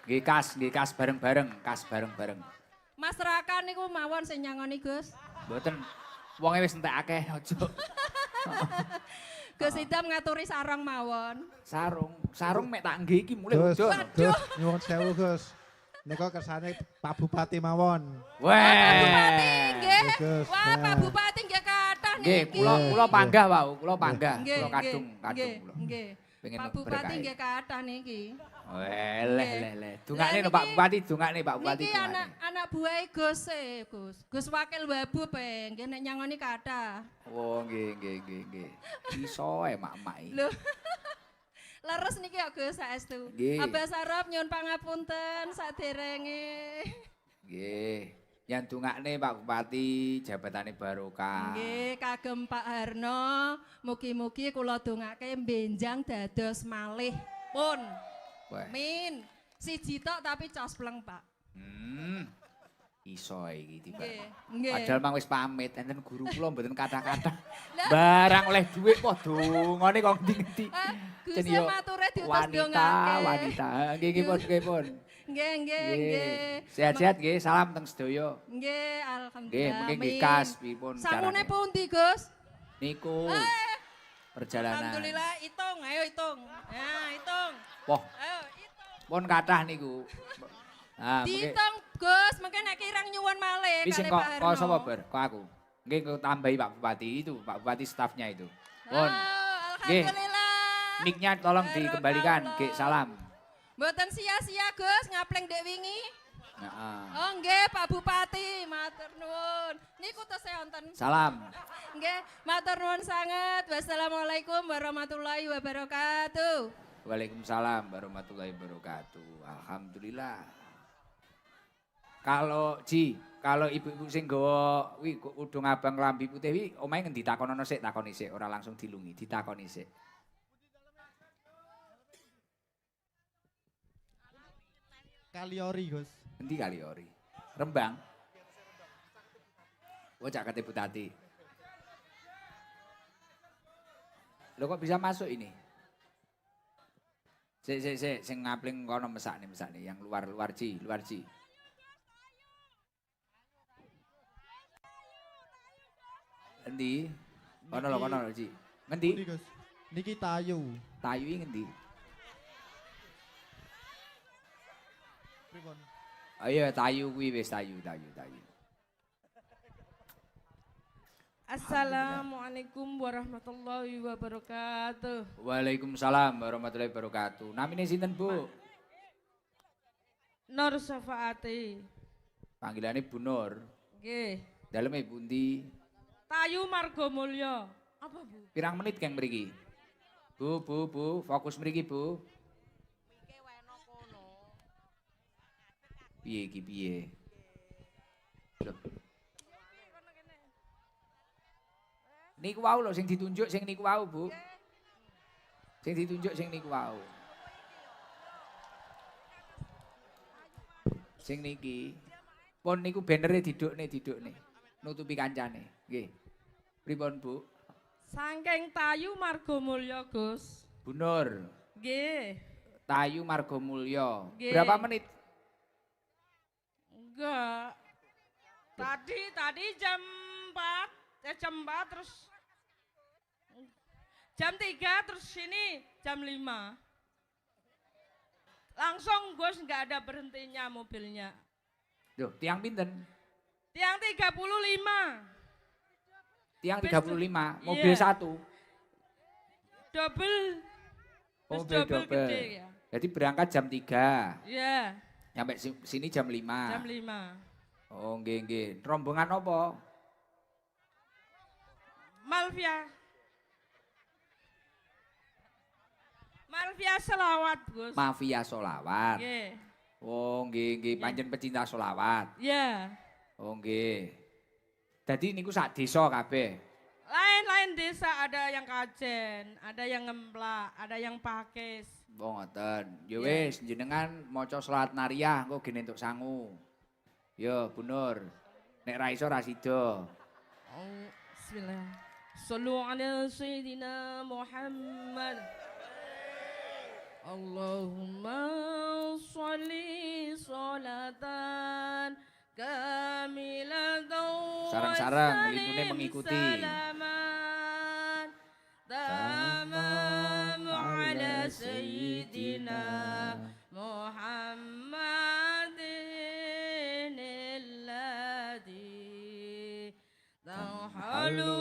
Nggih kas bareng-bareng, kas bareng-bareng. Mas Raka niku mawon sing nyangoni Gus. Mboten wonge wis entek akeh aja. Gus Idam ngaturi sarung mawon. Sarung mek tak nggih iki mulai Gus, udan. Gus, nyuwun sewu Gus. Nika kersane Pak Bupati mawon. Pak Bupati nggih. Gus, Wah, ya. Pak Bupati nggih kathah Nggih, niki. kula panggah wau, kula panggah, Nggih, kula kadung nggih, kula. nggih. Pengen Pak Bupati berkah. nggih kathah niki. Leh. Dungakne Lah, no Pak niki- Bupati, dungakne Pak Bupati. Niki anak buahe Gus Gus. Gus Wakil Wabu pe, nggih nek nyangoni kathah. Oh, nggih. Iso mak-mak iki. Lho. Leres niki ya Gus saestu. Nggih. Abah Sarap nyuwun pangapunten saderenge. Nggih. Yang dungakne Pak Bupati jabatane barokah. Nggih, kagem Pak Harno, mugi-mugi kula dongake benjang dados malih pun. Wah. Min. Siji tok tapi cospleng, Pak. Iso iki tiba. Nggih. Padahal mang wis pamit, enten guru kula mboten kata-kata. Barang oleh dhuwit kok dongane kok ngendi-ngendi. Gusti Jen yo mature diutus dongake. wanita. Nggih pun. Nggih. Sehat-sehat nggih, salam teng sedaya. Nggih, Nggih, alhamdulillah. mungkin nggih amin. kas pripun Sangune carane. pundi, Gus? Niku perjalanan. Alhamdulillah, hitung, ayo hitung. Nah, hitung. Wah, Ayo hitung. pun kathah niku. Nah, mungkin Dihitung, Gus, mungkin nek kirang nyuwun malih wis sing kali Pak kok Harno. sapa ber? Kok aku. Nggih kok tambahi Pak Bupati itu, Pak Bupati stafnya itu. Pun. Oh, Nggih. alhamdulillah. Mic-nya tolong Barokah dikembalikan, Allah. Nggih, salam. Mboten sia-sia, Gus, ngapleng dek wingi. Heeh. Oh, nggih, Pak Bupati, matur nuwun. Niku tesih wonten. Salam. Nggih, matur nuwun sanget. Wassalamualaikum warahmatullahi wabarakatuh. Waalaikumsalam warahmatullahi wabarakatuh. Alhamdulillah. Kalau ibu-ibu sing nggawa kuwi udung abang lambi putih wi omahe ngendi takonono sik, takoni sik, ora langsung dilungi, ditakoni sik. Kaliori Gus. Endi kali ori? Rembang. Oh, cak kate Butati. Lo kok bisa masuk ini? Sing ngapling kono mesakne yang luar Ci. Endi? Kono lho Ci. Ngendi? Niki Gus. Niki Tayu. Tayu iki ngendi? Pripun? Ayo tayu kuwi wis tayu. Assalamualaikum warahmatullahi wabarakatuh. Waalaikumsalam warahmatullahi wabarakatuh. Namine sinten, Bu? Nur Syafaati. Panggilane Bu Nur. Nggih. Daleme pundi? Tayu Margomulyo. Apa, Bu? Pirang menit keng mriki? Bu, fokus mriki, Bu. Piye iki piye? Lho. Niku wau lho sing ditunjuk sing niku wau, Bu. Sing ditunjuk sing niku wau. Sing niki. Pun niku banere didukne. Nutupi kancane. Nggih. Pripun, Bu? Saking Tayu Margomulyo, Gus. Bu Nur, Nggih. Tayu Margomulyo. Nggih. Berapa menit? Enggak. Tadi jam 4 terus jam 3 terus sini jam 5. Langsung Gus nggak ada berhentinya mobilnya. Loh, tiang pinten? Tiang 35. Tiang Bis 35, mobil iya. satu. Double. Oh, Bis mobil double double. gede ya. Jadi berangkat jam 3, Iya, nyampe sini jam 5. jam 5. Oh, nggih. Rombongan apa? Malvia selawat, Gus. Mafia solawat. Nggih. Oh, nggih. Pancen pecinta solawat. Iya. Oh, nggih. Dadi niku sak desa kabeh. Lain lain desa ada yang kajen, ada yang ngemplak, ada yang pakis. Oh ngoten. Ya wis jenengan maca salat nariyah engko gene entuk sangu. Ya Bu Nur. Nek ra iso ra sida. Oh, bismillah. Sallu ala sayyidina Muhammad. Allahumma sholli sholatan kamilatan Sarang-sarang melintune mengikuti. salaman tamam ala sayyidina Muhammadin alladhi tahhalu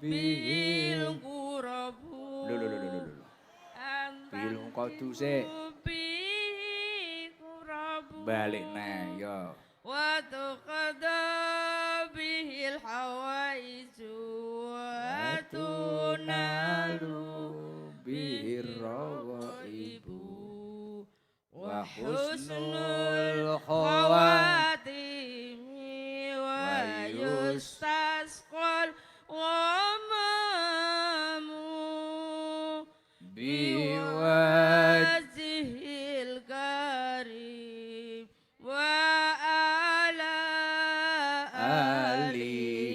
bil qurabu Lho. Bil quduse balik neh ya. wa tuqadda bihil hawaiju wa tunalu birrawaibu wa husnul husnul khawat khawatimi wa yustasqal ghamamu biwajhil karim wa ala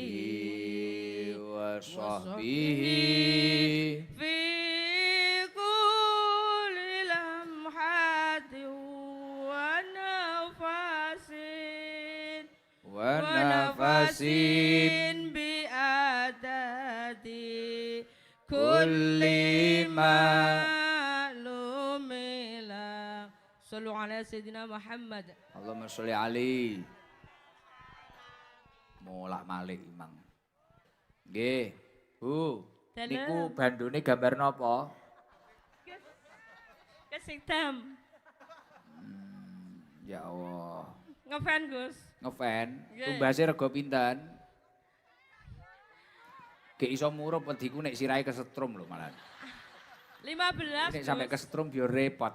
alihi wa sahbihi fi kulli lamhati wa nafasin wa nafasin bi adadi kulli ma lumila. Sallu ala Sayyidina Muhammad. Allahumma sholli alaihi. Molak malik imang. Nggih, Bu. Dalam. Niku bandone gambar napa? Kesiktam. Ya Allah. Ngefan Gus. Ngefan, Nggih. tumbase rega pinten? Gek iso murup wediku nek sirahe kesetrum lho malah. 15 Nek sampe Gus. kesetrum yo repot.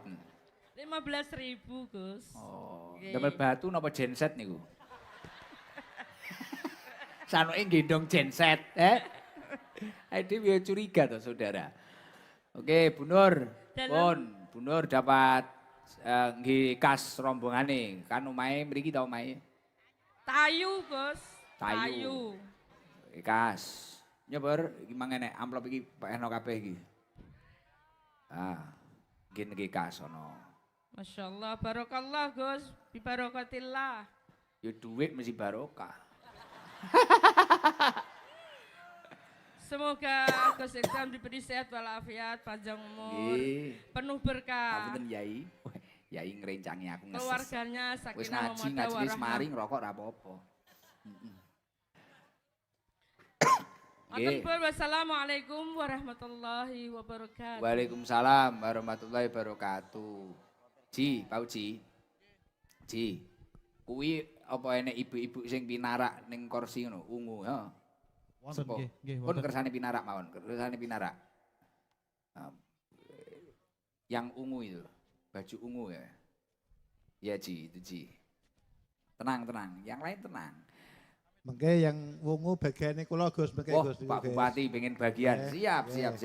15.000 Gus. Oh, Nggih. damel batu napa genset niku? Sanuke gendong genset, Ade yo curiga toh saudara. Oke, Bu Nur. Dalam. Bu Nur dapat nggih kas rombongane. Kan omahe mriki ta omahe? Tayu Gus. Tayu. Kas. Nyobar iki mangene amplop iki eno kabeh iki. Ah, nggih kas ono. Masya Allah, barokallah Gus, bibarokatillah. Ya duit mesti barokah. Semoga Gus Ikram diberi sehat walafiat, panjang umur, Nggih. penuh berkah. Ngapunten Yai. Wah, Yai ngrencangi aku ngeses. Keluarganya Wis sakinah ngaji mawaddah wis warahmah. mari ngerokok ra apa-apa. Matur Nggih. pun, wassalamualaikum warahmatullahi wabarakatuh. Waalaikumsalam warahmatullahi wabarakatuh. Ji, Pak Uji. Ji. Kuwi apa enek ibu-ibu sing pinarak ning kursi ngono, ungu ya. Wonten Sepo. nggih, Pun wonten. kersane pinarak mawon, kersane pinarak. Yang ungu itu, baju ungu ya. Ya Ji, itu Ji. Tenang, yang lain tenang. Mengke yang wungu bagiane kula Gus, mengke Wah, Gus. Pak Bupati pengen bagian. Oke, Siap.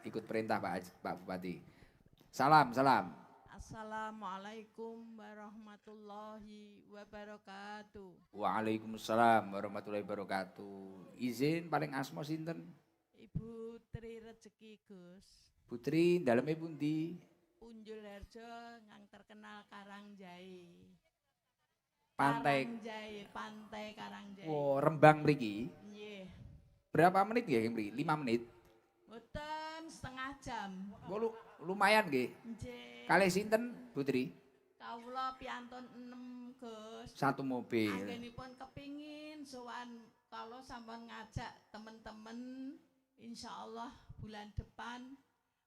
Ikut perintah Pak Bupati. Salam. Assalamualaikum warahmatullahi wabarakatuh. Waalaikumsalam warahmatullahi wabarakatuh. Izin paling asma sinten? Ibu Tri Rezeki Gus. Putri daleme pundi? Punjul Harjo yang terkenal Karangjai. Pantai. Pantai Karangjai. Oh, Rembang mriki. Nggih. Berapa menit ya mriki? 5 menit. Mboten setengah jam. Oh, lumayan nggih. Nggih. Kalih sinten, Putri? Kawula piantun 6 Gus. Satu mobil. Anggenipun kepingin sowan kalau sampun ngajak teman-teman insyaallah bulan depan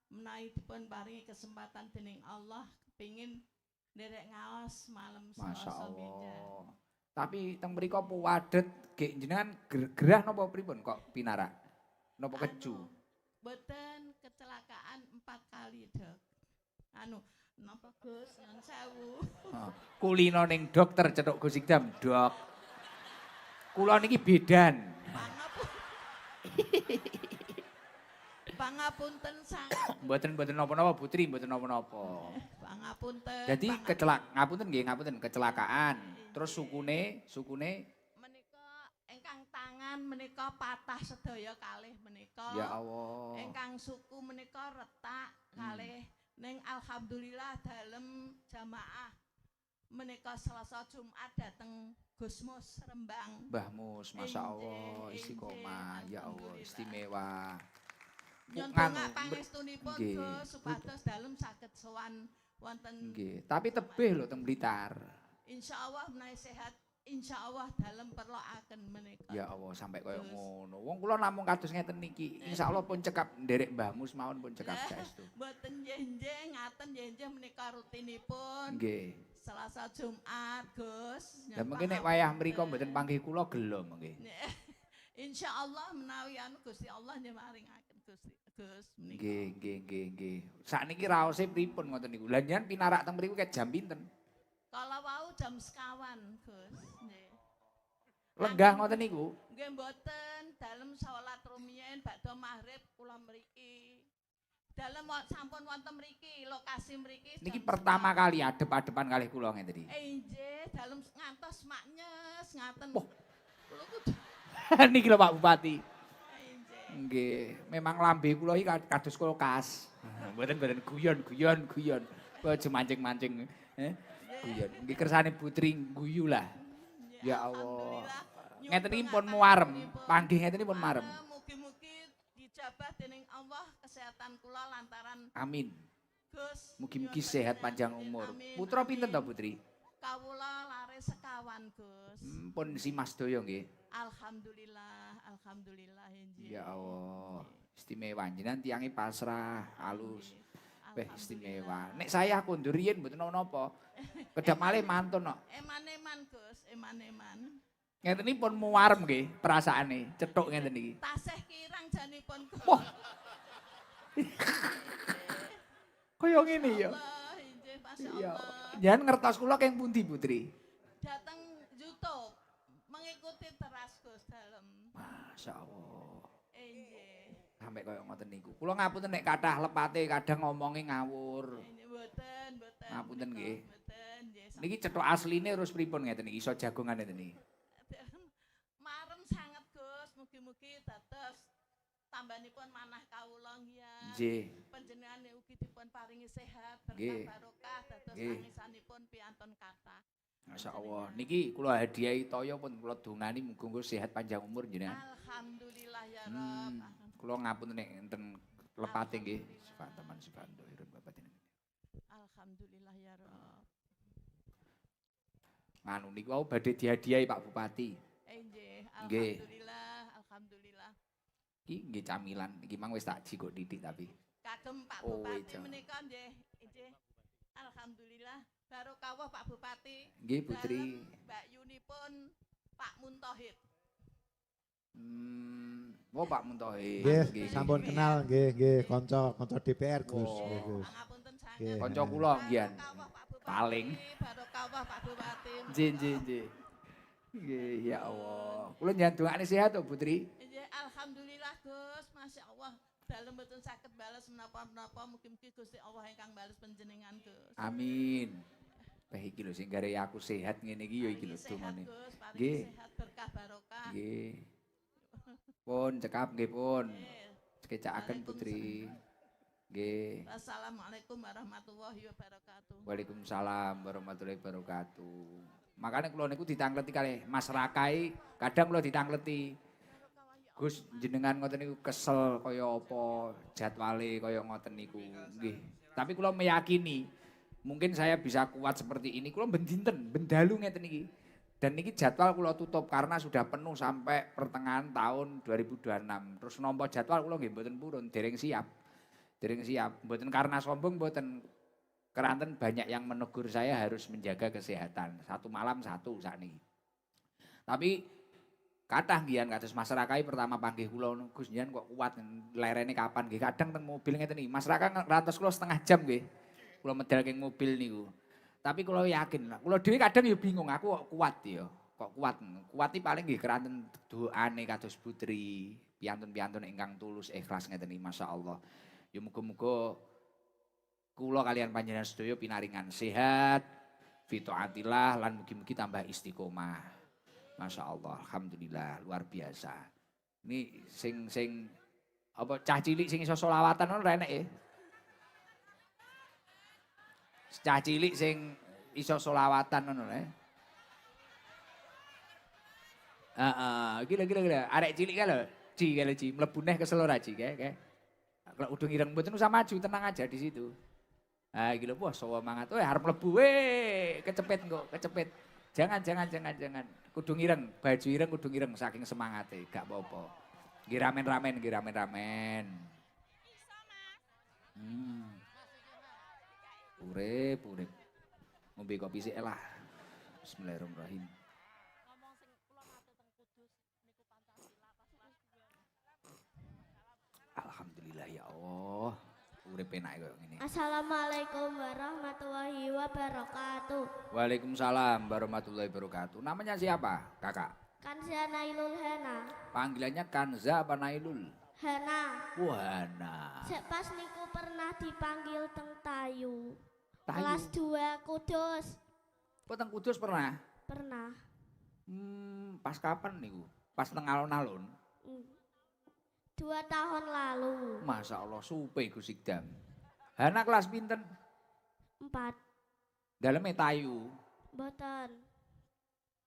menawi dipun paringi kesempatan dening Allah kepingin nderek ngaos malam Masya Selasa wingi. Allah. Tapi teng mriko apa wadet gek jenengan gerah napa pripun kok pinarak? Napa keju? Boten kecelakaan 4 kali, Dok. Napa Gus? Nyun sewu. Oh, kulino ning dokter cetuk Gus Ikdam, Dok. Kula niki bedan. Panapa? Pangapunten sang. Mboten napa-napa Putri, mboten napa-napa. Pangapunten. Jadi ngapunten kecelakaan. Terus sukune menika ingkang tangan menika patah sedaya kalih menika. ya Allah. Ingkang suku menika retak kalih ning alhamdulillah dalem jamaah menika Selasa Jumat dateng Gusmus Rembang. Mbah Mus, Masya Allah, Enjing, istiqomah, enjing, ya Allah, alhamdulillah. istimewa. Nyun Nganu, dongak pangestunipun nggih. Gus supados dalem saged sowan wonten Nggih, tapi tebih lho teng Blitar. insyaallah menawi sehat insyaallah dalem perloaken menika. Ya Allah, sampai koyo Gus. ngono. Wong kula namung kados ngeten niki. Insyaallah pun cekap nderek Mbah Mus mawon pun cekap saestu. Mboten jenjeng ngaten jenjeng menika rutinipun Nggih. Selasa Jumat Gus. Lah mungkin nek wayah mriku mboten panggih kula gelo mengke. Insyaallah menawi anu Gusti Allah nyemaringaken Gusti Gus menika. Nggih. Sakniki raose pripun ngoten niku? Lah njenengan pinarak teng mriku ket jam pinten? Kalau wau jam sekawan Gus. Nggih. Lenggah ngoten niku. Nggih mboten dalem salat rumiyin bakda maghrib kula mriki. Dalem sampun wonten mriki, lokasi mriki. Niki jam pertama kali adep-adepan kalih kula ngeten iki. nggih, dalem ngantos maknyes ngaten. Wah. Kula kudu Niki lho Pak Bupati. nggih. Nggih, memang lambe kula iki kados kulkas. Mboten guyon. Kok aja mancing-mancing. Guyon. Nggih kersane Putri guyu lah. Ya Allah. Alhamdulillah. Ngeten iki pun muarem. Panggih ngeten iki pun marem. Mugi-mugi dijabah dening Allah kesehatan kula lantaran Amin. Gus. Mugi-mugi nyuwun sehat panjenengan. panjang umur. Amin, Putra amin. pinten to Putri? Kawula lare sekawan Gus. Pun si Mas Doyo nggih. Alhamdulillah nggih. Ya Allah. Istimewa jenengan tiange pasrah, halus. Beh istimewa. Nek saya kondur riyen mboten napa-napa. Kedap malih mantun kok. Eman-eman Gus, eman-eman. Ngeten iki pun muarem nggih perasaane, cethuk ngeten iki. Tasih kirang janipun Gus. Wah. Kaya ngene ya. Allah, nggih, Masya Iya. Allah. Jangan ngertos kula keng pundi Putri. Datang YouTube mengikuti teras Gus dalem. Masya Allah. Nggih. Sampai kaya ngoten niku. Kula ngapunten nek kathah lepate kadang ngomongi ngawur. Mboten. Ngapunten nggih. Mboten nggih. Niki cethuk asline terus pripun ngeten iki iso jagongan ngeten iki. Marem sanget Gus, mugi-mugi dados tambahipun manah kawula nggih. Nggih. Panjenengan ugi dipun paringi sehat, Nggih. berkah barokah dados Nggih. sangisanipun piantun kathah. Masya Allah. Niki kula hadiahi toyo pun kula dongani muga-muga sehat panjang umur jenengan. Alhamdulillah ya Rob. Kula ngapunten nek enten lepate nggih. Teman Subhanallah irun bapak jenengan. Alhamdulillah ya Rob. Nganu niku wau badhe dihadiahi Pak Bupati. Nggih, Nggih. alhamdulillah. Iki nggih camilan, iki mang wis tak jikok titik tapi. Kagem Pak Oh, Bupati iya. menika nggih. Alhamdulillah barokah Pak Bupati. Nggih Putri. Dalem Mbak Yunipun Pak Muntohid. Oh Pak Muntohid. Nggih, sampun kenal nggih kanca DPR Gus. Oh. Nggih, Gus. Pangapunten sanget. Nggih. Kanca kula ngian. Barokah Pak Bupati. Paling. Barokah Pak Bupati. Nggih. Nggih, ya Allah. Kula njangan dongane sehat to Putri. Nggih, alhamdulillah Gus, Masya Allah. Dalem mboten saged bales menapa-menapa, mugi-mugi Gusti Allah ingkang bales panjenengan Gus. Amin. Beh iki lho sing gare aku sehat ngene iki ya iki lho Paringi sehat, dongane. Gus, paringi Nggih. sehat berkah barokah. Nggih. Pun cekap nggih pun. Nggih. Kecakaken Putri. Nggih. Assalamualaikum warahmatullahi wabarakatuh. Waalaikumsalam warahmatullahi wabarakatuh. Makanya kula niku ditangleti kalih Mas Rakai, kadang kula ditangleti. Gus jenengan ngoten niku kesel kaya apa, jadwale kaya ngoten niku. Nggih. Tapi kula meyakini mungkin saya bisa kuat seperti ini. Kula ben dinten, ben dalu ngeten iki. Dan niki jadwal kula tutup karena sudah penuh sampai pertengahan tahun 2026. Terus nampa jadwal kula nggih mboten purun, dereng siap. Mboten karena sombong, mboten keranten banyak yang menegur saya harus menjaga kesehatan. Satu malam satu sakniki. Tapi kathah ngian kados Mas Rakai pertama panggih kula Gus njen kok kuat lerene kapan nggih. Kadang teng mobil ngeten iki. Mas Rakai ngantos kula setengah jam nggih. Kula medal keng mobil niku. Tapi kula yakin lah. Kula dhewe kadang ya bingung aku kok kuat ya. Kok kuat. Kuat iki paling nggih keranten doane kados Putri. piantun-piantun ingkang tulus ikhlas ngeten iki masyaallah. Ya muga-muga kula kalian panjenengan sedaya pinaringan sehat, fitaatillah lan mugi-mugi tambah istiqomah. Masyaallah, alhamdulillah luar biasa. Ini sing apa cah cilik sing iso selawatan ora enek ya. Cah cilik sing iso selawatan ngono lho. Gila. Arek cilik kan lho. Ci mlebu neh kesel ora Ci kae. Kalau udung ireng mboten usah maju, tenang aja di situ. Ah iki lho wah sawa mangat. Arep mlebu kecepet kok, kecepet. Jangan. Kudung ireng, baju ireng kudung ireng saking semangate, gak apa-apa. Nggih ramen. Urip. Ngombe kopi sik lah. Bismillahirrahmanirrahim. Alhamdulillah ya Allah. Urip enak kok ngene. Assalamualaikum warahmatullahi wabarakatuh. Waalaikumsalam warahmatullahi wabarakatuh. Namanya siapa, Kakak? Kanza Nailul Hana. Panggilannya Kanza apa Nailul? Hana. Wahana. Sek pas niku pernah dipanggil teng Tayu. Tayu? Kelas 2 Kudus. Kok teng Kudus pernah? Pernah. Pas kapan niku? Pas teng alun-alun? 2 tahun lalu. Masya Allah, supe Gus Ikdam. Hana kelas pinten? 4. Daleme Tayu. Boten.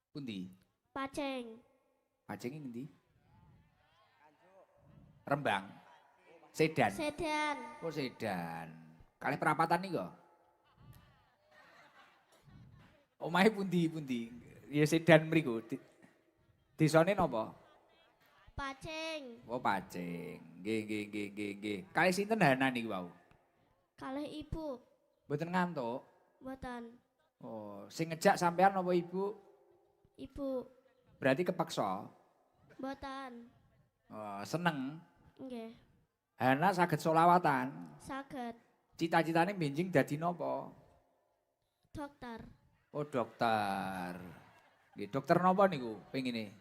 Pundi? Paceng. Paceng ngendi? Rembang. Sedan. Sedan. Oh sedan. Kalih perapatan nih kok. Omahe pundi. Ya sedan mriku. Desane napa? Paceng. Oh Paceng. Nggih. Kalih sinten Hana niku wau? Kalih ibu. Mboten ngantuk. Boten. Oh, sing ngejak sampean napa ibu? Ibu. Berarti kepeksa. Boten. Oh, seneng. Nggih. Hana saged solawatan. Saged. Cita-citane benjing dadi napa? Dokter. Oh dokter. Nggih, dokter napa niku pengine?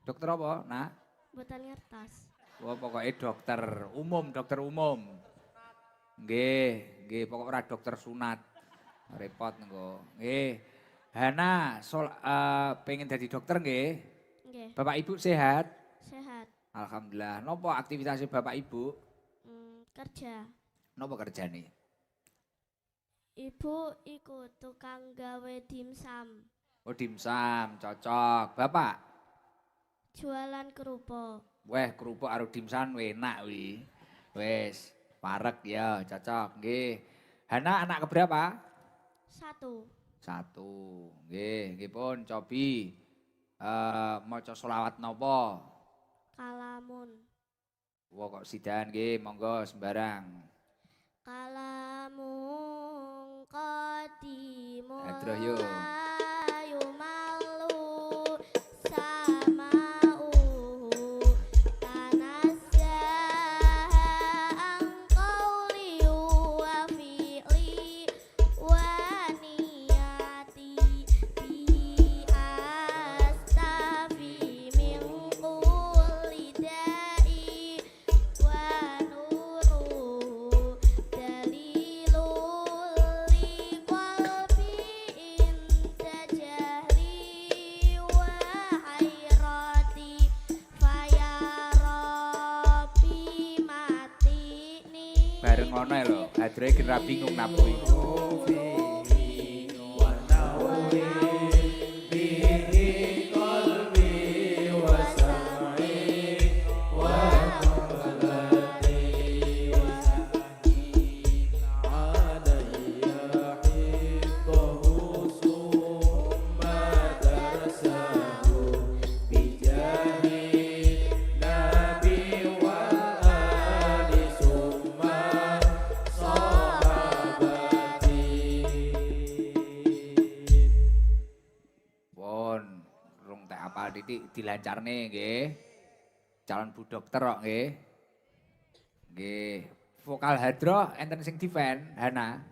Dokter apa? Nah. Boten ngertos. Wah pokoknya dokter umum. Nggih, pokok ora dokter sunat. Repot engko. Nggih. Hana pengen jadi dokter nggih? Nggih. Bapak Ibu sehat? Sehat. Alhamdulillah. Napa aktivitasnya Bapak Ibu? Kerja. Napa kerjane? Ibu ikut tukang gawe dimsum. Oh dimsum, cocok. Bapak? Jualan kerupuk. Weh, kerupuk karo dimsum enak wi. Wes, parek ya, cocok. Nggih. Hana anak keberapa? 1. 1. Nggih pun cobi maca selawat napa? Kalamun. Wah kok sidan nggih, monggo sembarang. Kalamun qadimun Terus yo. layu malu sama'uhu tanazzaha angqauli wa fi'li wa niyati bi astafi min kulli da'i wa nuru dalilul li qalbi inta jahli wa hayrati faya rabbi matini. Bareng ngono ya lho, hadroe kira bingung napa iku. Pun rung tak apal titik dilancarne nggih. Calon bu dokter kok nggih. Nggih. Vokal hadroh enten sing diven, Hana.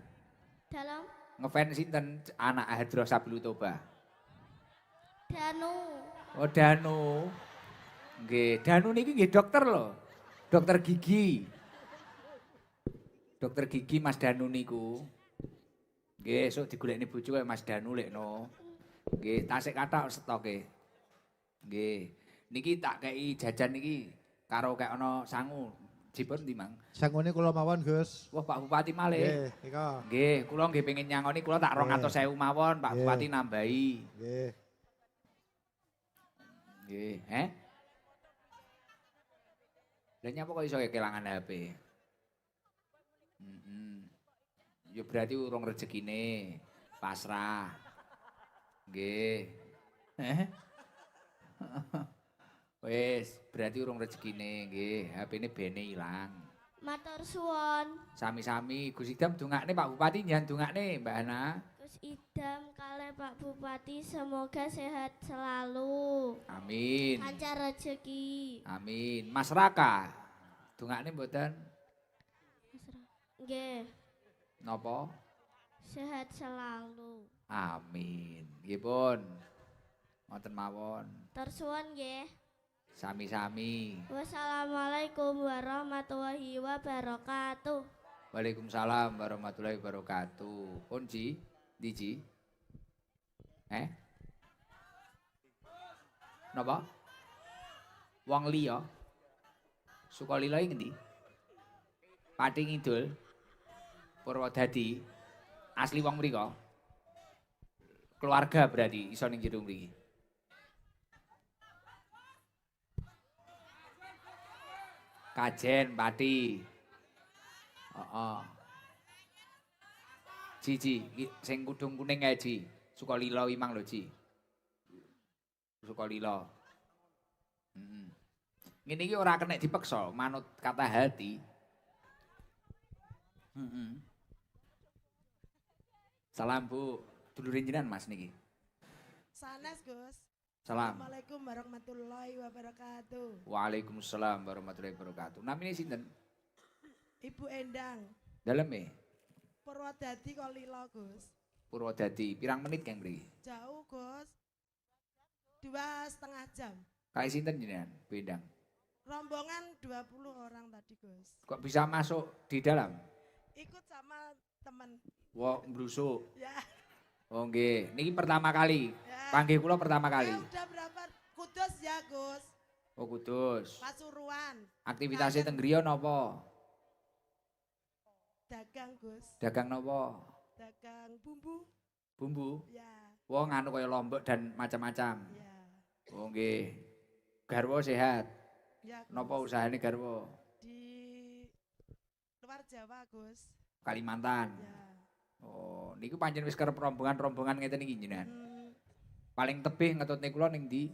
Dalam Ngefan sinten anak hadroh Sabilu Toba? Danu. Oh Danu. Nggih, Danu niki nggih dokter lho. Dokter gigi. Dokter gigi Mas Danu niku. Nggih, esuk digolekne bojo kaya Mas Danu lekno. Nggih, tasik kathak stoke. Nggih. Niki tak kei jajan niki karo kaya ana sangu. Jipun ndi, Mang? Sangune kula mawon, Gus. Wah, Pak Bupati malih. Nggih, nika. Nggih, kula nggih pengin nyangoni kula tak 200.000 mawon, Pak Nggih. Bupati nambahi. Nggih. Nggih, Lah nyapa kok iso kelangan HP? Ya berarti urung rezekine, pasrah. Nggih. Wis, berarti urung rezekine, nggih. HP-ne bene ilang. Matur suwun. Sami-sami, Gus Idam dongakne Pak Bupati njan dongakne Mbak Ana. Gus Idam kalih Pak Bupati semoga sehat selalu. Amin. Lancar rezeki. Amin. Mas Raka, dongakne mboten Nggih, napa? sehat selalu. Amin. Nggih pun. Ngoten mawon. Matur suwun nggih. Sami-sami. Wassalamualaikum warahmatullahi wabarakatuh. Waalaikumsalam warahmatullahi wabarakatuh. Pun Ji, ndi Ji? Napa? Wong liya. Sukalila iki ngendi? Pati Ngidul. Purwodadi. Asli wong mriko. Keluarga berarti iso ning jero mriki. Kajen, Pati. Heeh. Ji, sing kudung kuning kae Ji. Sukalila Wimang lho Ji. Sukalila. Ngene iki ora kena dipeksa, manut kata hati. Salam Bu, dulurin jenengan Mas niki. Sanes Gus. Salam. Assalamualaikum warahmatullahi wabarakatuh. Waalaikumsalam warahmatullahi wabarakatuh. Namine sinten? Ibu Endang, Daleme Purwodadi Kolilo Gus. Purwodadi. Pirang menit kang mriki? Jauh Gus. 2,5 jam. Kae sinten jenengan? Bendang. Rombongan 20 orang tadi Gus. Kok bisa masuk di dalam? Ikut sama teman. Wah, mbrusuk. Ya. Oh nggih, niki pertama kali. Ya. Panggih kula pertama kali. Udah berapa? Kudus ya Gus. Oh Kudus. Pasuruan. Aktivitasnya teng griya napa? Dagang Gus. Dagang napa? Dagang bumbu. Bumbu. Ya. Wah nganu kaya lombok dan macam-macam. Ya. Oh nggih. Garwa sehat. Ya Gus. Napa usahane garwa? Di luar Jawa Gus. Kalimantan. Ya. Oh, niku pancen wis kerep rombongan-rombongan ngeten iki jenengan. Paling tebih ngetutne kula ning ndi?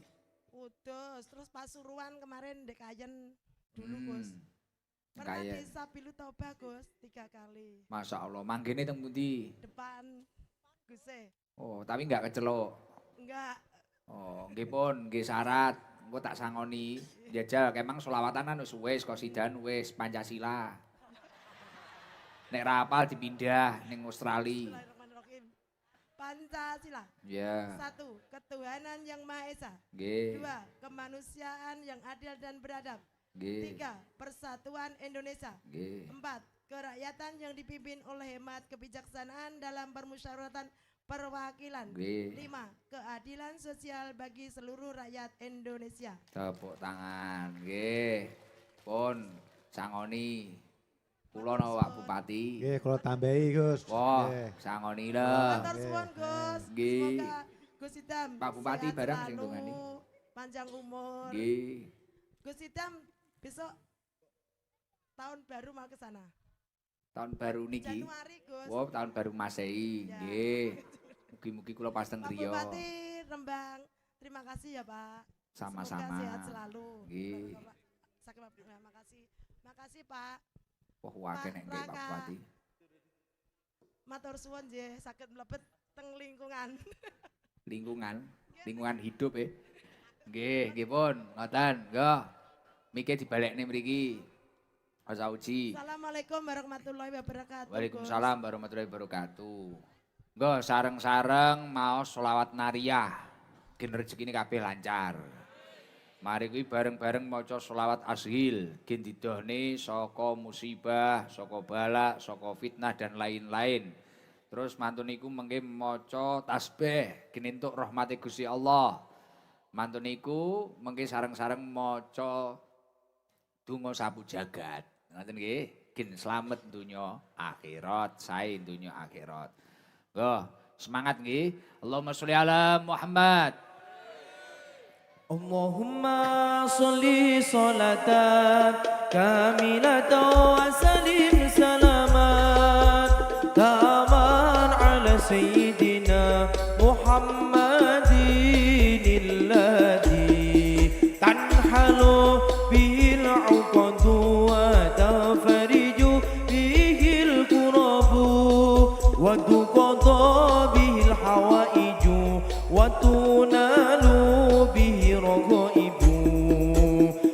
Kudus, terus Pasuruan kemarin Dekayen dulu Gus. Pernah Kayen. di Sabilu Toba Gus 3 kali. Masya Allah, manggene teng pundi? Depan Guse. Oh, tapi enggak kecelok. Enggak. Oh, nggih pun, nggih syarat. Engko tak sangoni. Jajal kemang selawatanan wis qasidan wis Pancasila. Nek ra apal dipindah ning Australia. Bismillahirrahmanirrahim. Pancasila. Ya. 1. Ketuhanan yang Maha Esa. Nggih. 2. Kemanusiaan yang adil dan beradab. Nggih. 3. Persatuan Indonesia. Nggih. 4. Kerakyatan yang dipimpin oleh hemat kebijaksanaan dalam permusyawaratan perwakilan. Nggih. 5. Keadilan sosial bagi seluruh rakyat Indonesia. Tepuk tangan. Nggih. Pun sangoni. Kula napa Pak Bupati? Nggih, kula tambahi, Gus. Wah, Nggih. sangoni lho. Matur suwun Gus. Nggih. Semoga Gus Idam Pak Bupati sehat barang sing selalu, dongani. panjang umur. Nggih. Gus Idam besok tahun baru mau ke sana. Tahun baru niki. Januari Gus. Wow, tahun baru Masehi. Ya. Nggih. Mugi-mugi kula pas teng Pak griya. Bupati Rembang, terima kasih ya Pak. Sama-sama. Semoga sehat selalu. Nggih. Makasih. Makasih Pak. Wah, akeh nek nggih Pak Raka. Bupati. Matur suwun nggih saged mlebet teng lingkungan. Lingkungan hidup Nggih, nggih pun, ngoten. Nggih. Mike dibalekne mriki. Asa uji. Assalamualaikum warahmatullahi wabarakatuh. Gus. Waalaikumsalam warahmatullahi wabarakatuh. Nggih, sareng-sareng maos selawat nariyah. Gen rezekine kabeh lancar. Mari kuwi bareng-bareng maca sholawat ashil, gen didohne saka musibah, saka bala, saka fitnah dan lain-lain. Terus mantun niku mengke maca tasbih, gen entuk rahmate Gusti Allah. Mantun niku mengke sareng-sareng maca donga sapu jagat. Ngoten nggih, gen slamet donya akhirat, sae donya akhirat. Go, semangat nggih. Allahumma sholli ala Muhammad. Allahumma sholli sholatan kamilatan wa salim salaman taman ala sayyidina Muhammadin alladhi tanhalu bihil uqadu wa tafariju bihil kurabu wa tuqada bihil hawaiju wa tunalu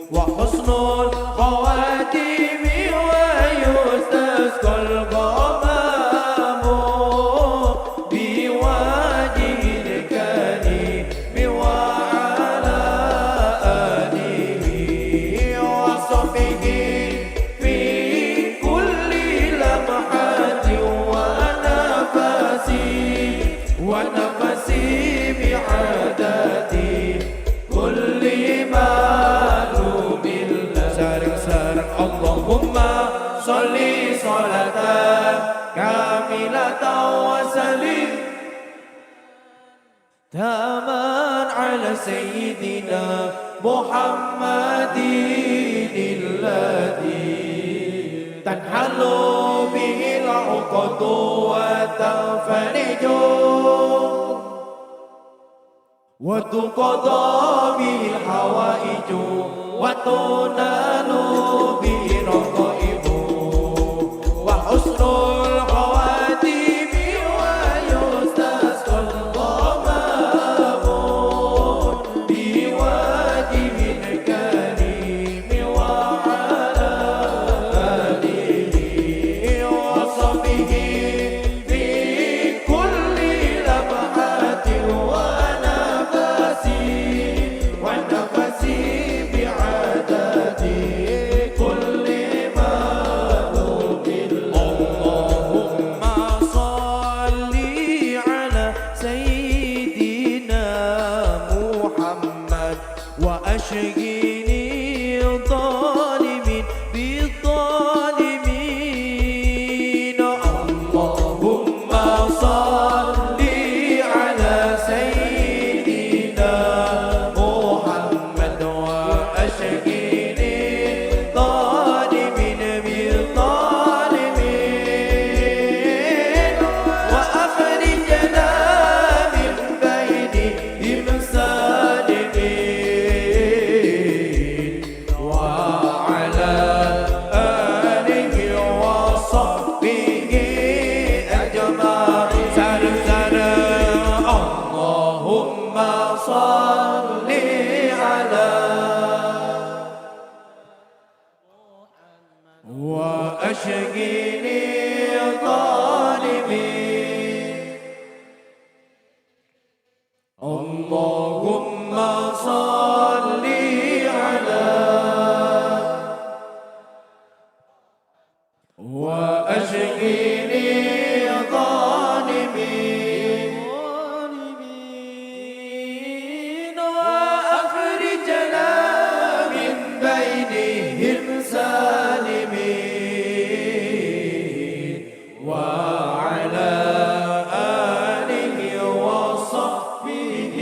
وحسن الخواتيم ويستسقى الغمام بوجه الكريم وعلى آله وصحبه في كل لمحة ونفس بعدد كل معلوم سارق اللهم صل صلاة كاملة وسلم تمام على سيدنا محمد الذي تنحل به العقد وتنفرج وتقضى به الحوائج وتنال به الرغائب وحسن الخواتيم ويستسقى الغمام بوجه الكريم وعلى آله وصحبه في كل لمحة ونفس بعدد كل معلوم اللهم صل على سيدنا محمد وأشقني الظالمين بالظالمين اللهم صل على سيدنا محمد وأشقني الظالمين بالظالمين وأخرجنا من بينهم سالمين وعلى آله وصحبه أجمعين اللهم صل على وأشقني الظالمين اللهم صل على وأشقني الظالمين وأخرجنا من بينهم سالمين وعلى آله وصحبه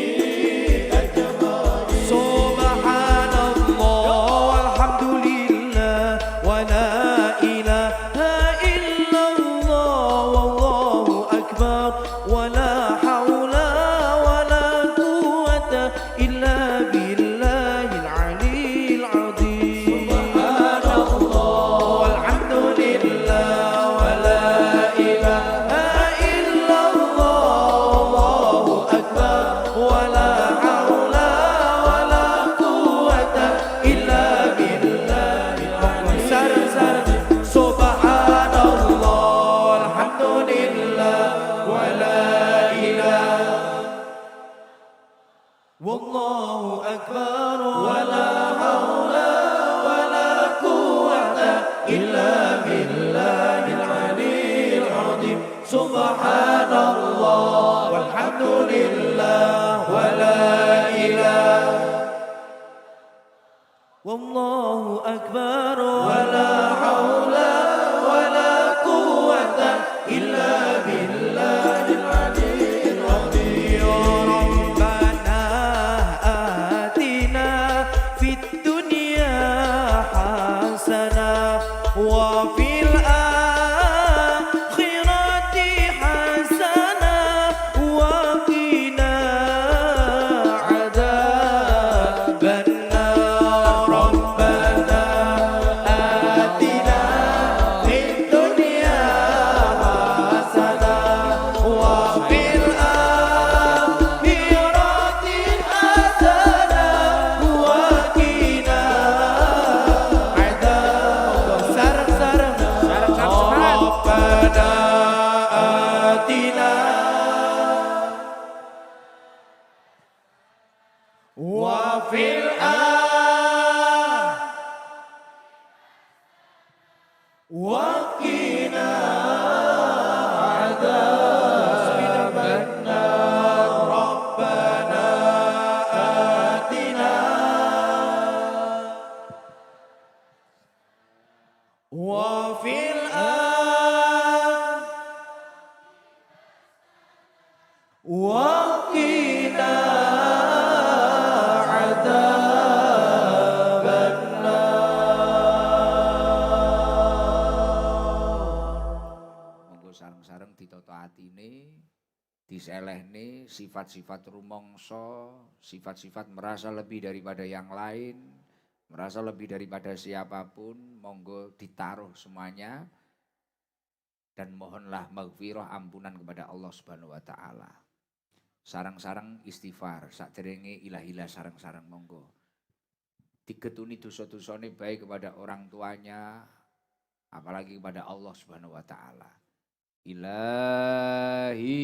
أجمعين سبحان الله والحمد لله ولا إله إلا الله لله ولا إله والله أكبر ولا حول ولا قوة إلا بالله العلي العظيم ربنا آتنا في الدنيا حسنة وفي الآخرة حسنة وقنا عذاب النار ربنا آتنا في الدنيا حسنة وفي الآخرة حسنة وقنا عذاب سرق ربنا آتنا وفي وقنا عذاب النار ربنا آتنا وفي وقنا عذاب النار. Monggo sareng-sareng ditata atine, diselehne sifat-sifat rumangsa, sifat-sifat merasa lebih daripada yang lain, merasa lebih daripada siapapun, monggo ditaruh semuanya dan mohonlah maghfirah ampunan kepada Allah Subhanahu wa taala. Sarang-sarang istighfar, sakderenge ilah-ilah sarang-sarang monggo. Digetuni dosa-dosane baik kepada orang tuanya, apalagi kepada Allah Subhanahu wa taala. Ilahi